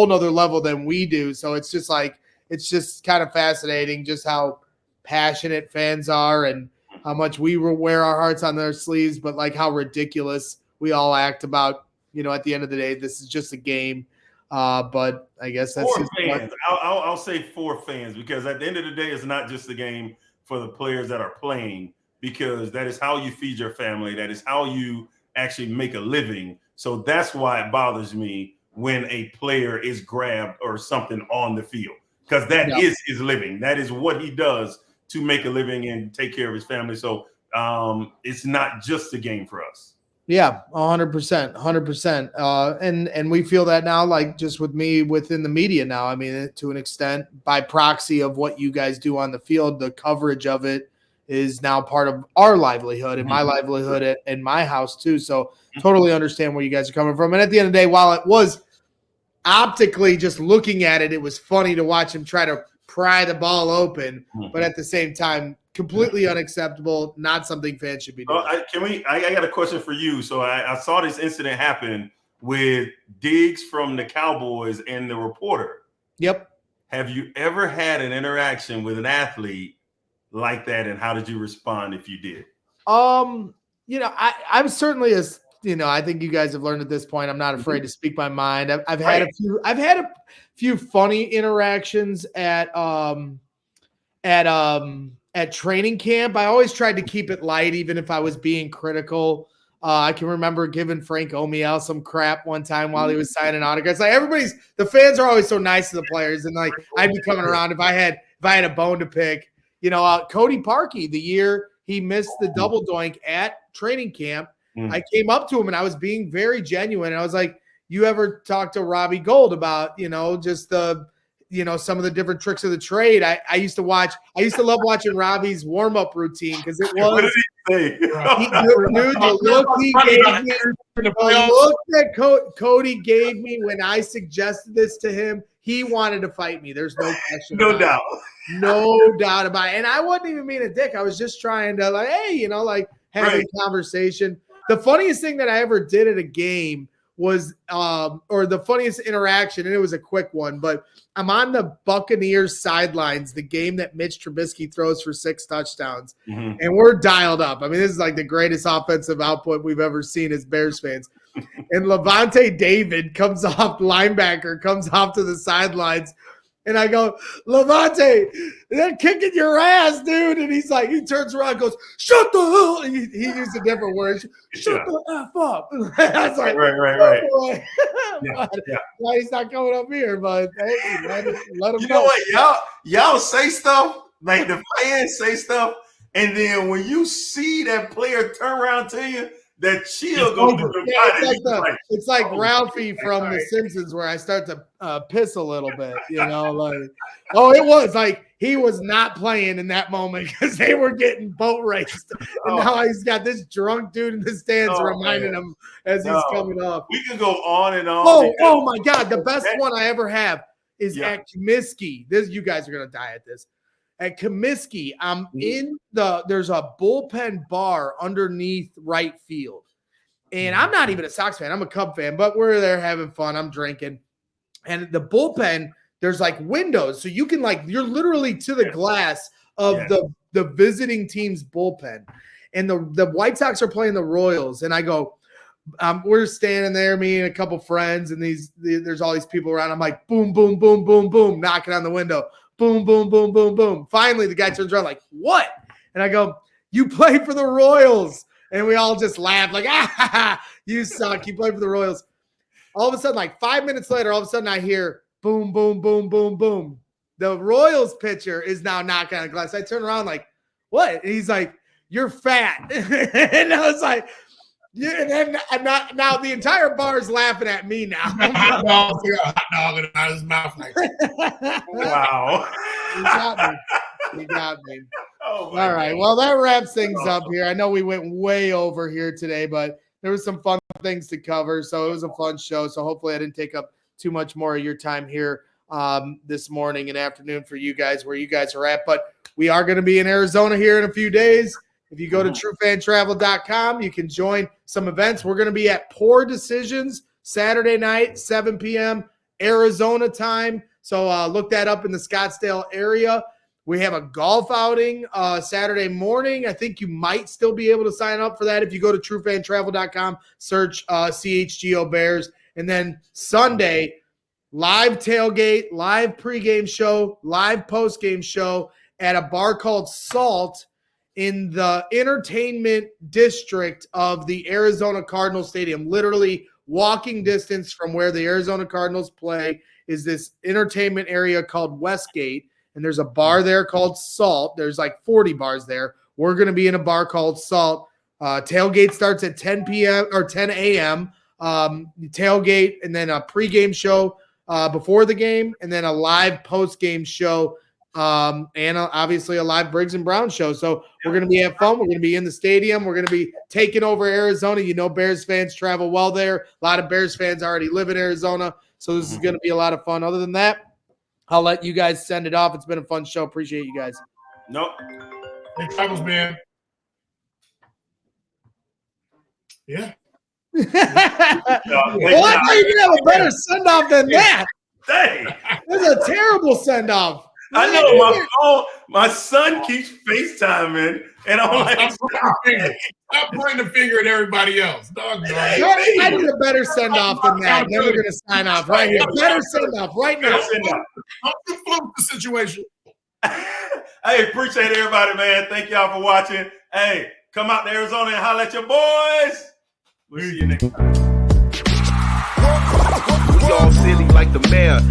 nother level than we do. So it's just kind of fascinating just how passionate fans are and how much we wear our hearts on their sleeves, but like how ridiculous we all act about, you know, at the end of the day, this is just a game. But I guess that's for fans. I'll say for fans, because at the end of the day, it's not just a game for the players that are playing, because that is how you feed your family. That is how you actually make a living. So that's why it bothers me when a player is grabbed or something on the field, because that is his living. That is what he does to make a living and take care of his family. So it's not just a game for us. Yeah, 100%. And we feel that now, like just with me within the media now, I mean, to an extent, by proxy of what you guys do on the field, the coverage of it is now part of our livelihood and my livelihood in my house too. So totally understand where you guys are coming from. And at the end of the day, while it was optically just looking at it, it was funny to watch him try to pry the ball open, but at the same time, completely unacceptable, not something fans should be doing. I got a question for you. So I saw this incident happen with Diggs from the Cowboys and the reporter. Yep. Have you ever had an interaction with an athlete like that, and how did you respond if you did? You know, I'm certainly I think you guys have learned at this point, I'm not afraid to speak my mind. I've had a few funny interactions at at training camp. I always tried to keep it light, even if I was being critical. I can remember giving Frank Omiel some crap one time while he was signing autographs. Like the fans are always so nice to the players, and like I'd be coming around if I had a bone to pick. Cody Parkey, the year he missed the double doink at training camp, I came up to him and I was being very genuine. And I was like, "You ever talk to Robbie Gold about just the some of the different tricks of the trade?" I used to love watching Robbie's warm-up routine because it was. What did he say? The look he gave me, the look that Cody gave me when I suggested this to him, he wanted to fight me. There's no question. No doubt. No doubt about it. And I wasn't even being a dick. I was just trying to have a conversation. The funniest thing that I ever did at a game was or the funniest interaction, and it was a quick one, but I'm on the Buccaneers sidelines, the game that Mitch Trubisky throws for 6 touchdowns, and we're dialed up. I mean, this is like the greatest offensive output we've ever seen as Bears fans. And Levante David comes off to the sidelines, and I go, "Levante, they're kicking your ass, dude." And he's like, he turns around and goes, "Shut the hell." He used a different word. "Shut the F up." I was like, right. Why he's not coming up here, but hey, let him know. You know what? Y'all say stuff, like the fans say stuff, and then when you see that player turn around to you, that chill goes through the body. It's like Ralphie from The Simpsons, where I start to piss a little bit, it was like he was not playing in that moment because they were getting boat raced. And now he's got this drunk dude in the stands reminding him as he's coming up. We can go on and on. Oh my God. The best one I ever have is at Comiskey. You guys are going to die at this. At Comiskey, I'm there's a bullpen bar underneath right field. And I'm not even a Sox fan. I'm a Cub fan, but we're there having fun. I'm drinking. And the bullpen, there's like windows. So you can you're literally to the glass of the visiting team's bullpen. And the White Sox are playing the Royals. And I go, we're standing there, me and a couple friends, and there's all these people around. I'm like, boom, boom, boom, boom, boom, knocking on the window. Boom, boom, boom, boom, boom. Finally, the guy turns around like, "What?" And I go, "You play for the Royals." And we all just laugh like, "You suck. You play for the Royals." All of a sudden, like 5 minutes later, all of a sudden I hear boom, boom, boom, boom, boom. The Royals pitcher is now knocking on the glass. I turn around like, "What?" And he's like, "You're fat." And I was like, "Yeah." And then now the entire bar is laughing at me now. Hot dog out of his mouth. Wow. You got me. All right. Well, that wraps things up here. I know we went way over here today, but there was some fun things to cover. So it was a fun show. So hopefully I didn't take up too much more of your time here this morning and afternoon for you guys, where you guys are at. But we are going to be in Arizona here in a few days. If you go to truefantravel.com, you can join some events. We're going to be at Poor Decisions Saturday night, 7 p.m. Arizona time. So look that up in the Scottsdale area. We have a golf outing Saturday morning. I think you might still be able to sign up for that if you go to truefantravel.com, search CHGO Bears. And then Sunday, live tailgate, live pregame show, live postgame show at a bar called Salt in the entertainment district of the Arizona Cardinals Stadium. Literally walking distance from where the Arizona Cardinals play is this entertainment area called Westgate. And there's a bar there called Salt. There's like 40 bars there. We're going to be in a bar called Salt. Tailgate starts at 10 p.m. or 10 a.m. Tailgate, and then a pregame show before the game, and then a live post-game show, and obviously a live Briggs and Brown show. So we're going to be having fun. We're going to be in the stadium. We're going to be taking over Arizona. Bears fans travel well there. A lot of Bears fans already live in Arizona. So this is going to be a lot of fun. Other than that, I'll let you guys send it off. It's been a fun show. Appreciate you guys. Nope. Hey, travels, man. Yeah. Well, I thought you could have a better send-off than that. Dang. That's a terrible send-off. I know my son keeps FaceTiming, and I'm like, stop pointing the finger at everybody else. I need a better send-off than that. Then we're going to sign off right here. Better send-off right now. Don't flip the situation. Hey, appreciate everybody, man. Thank y'all for watching. Hey, come out to Arizona and holler at your boys. We'll see you next time. We all silly like the mayor.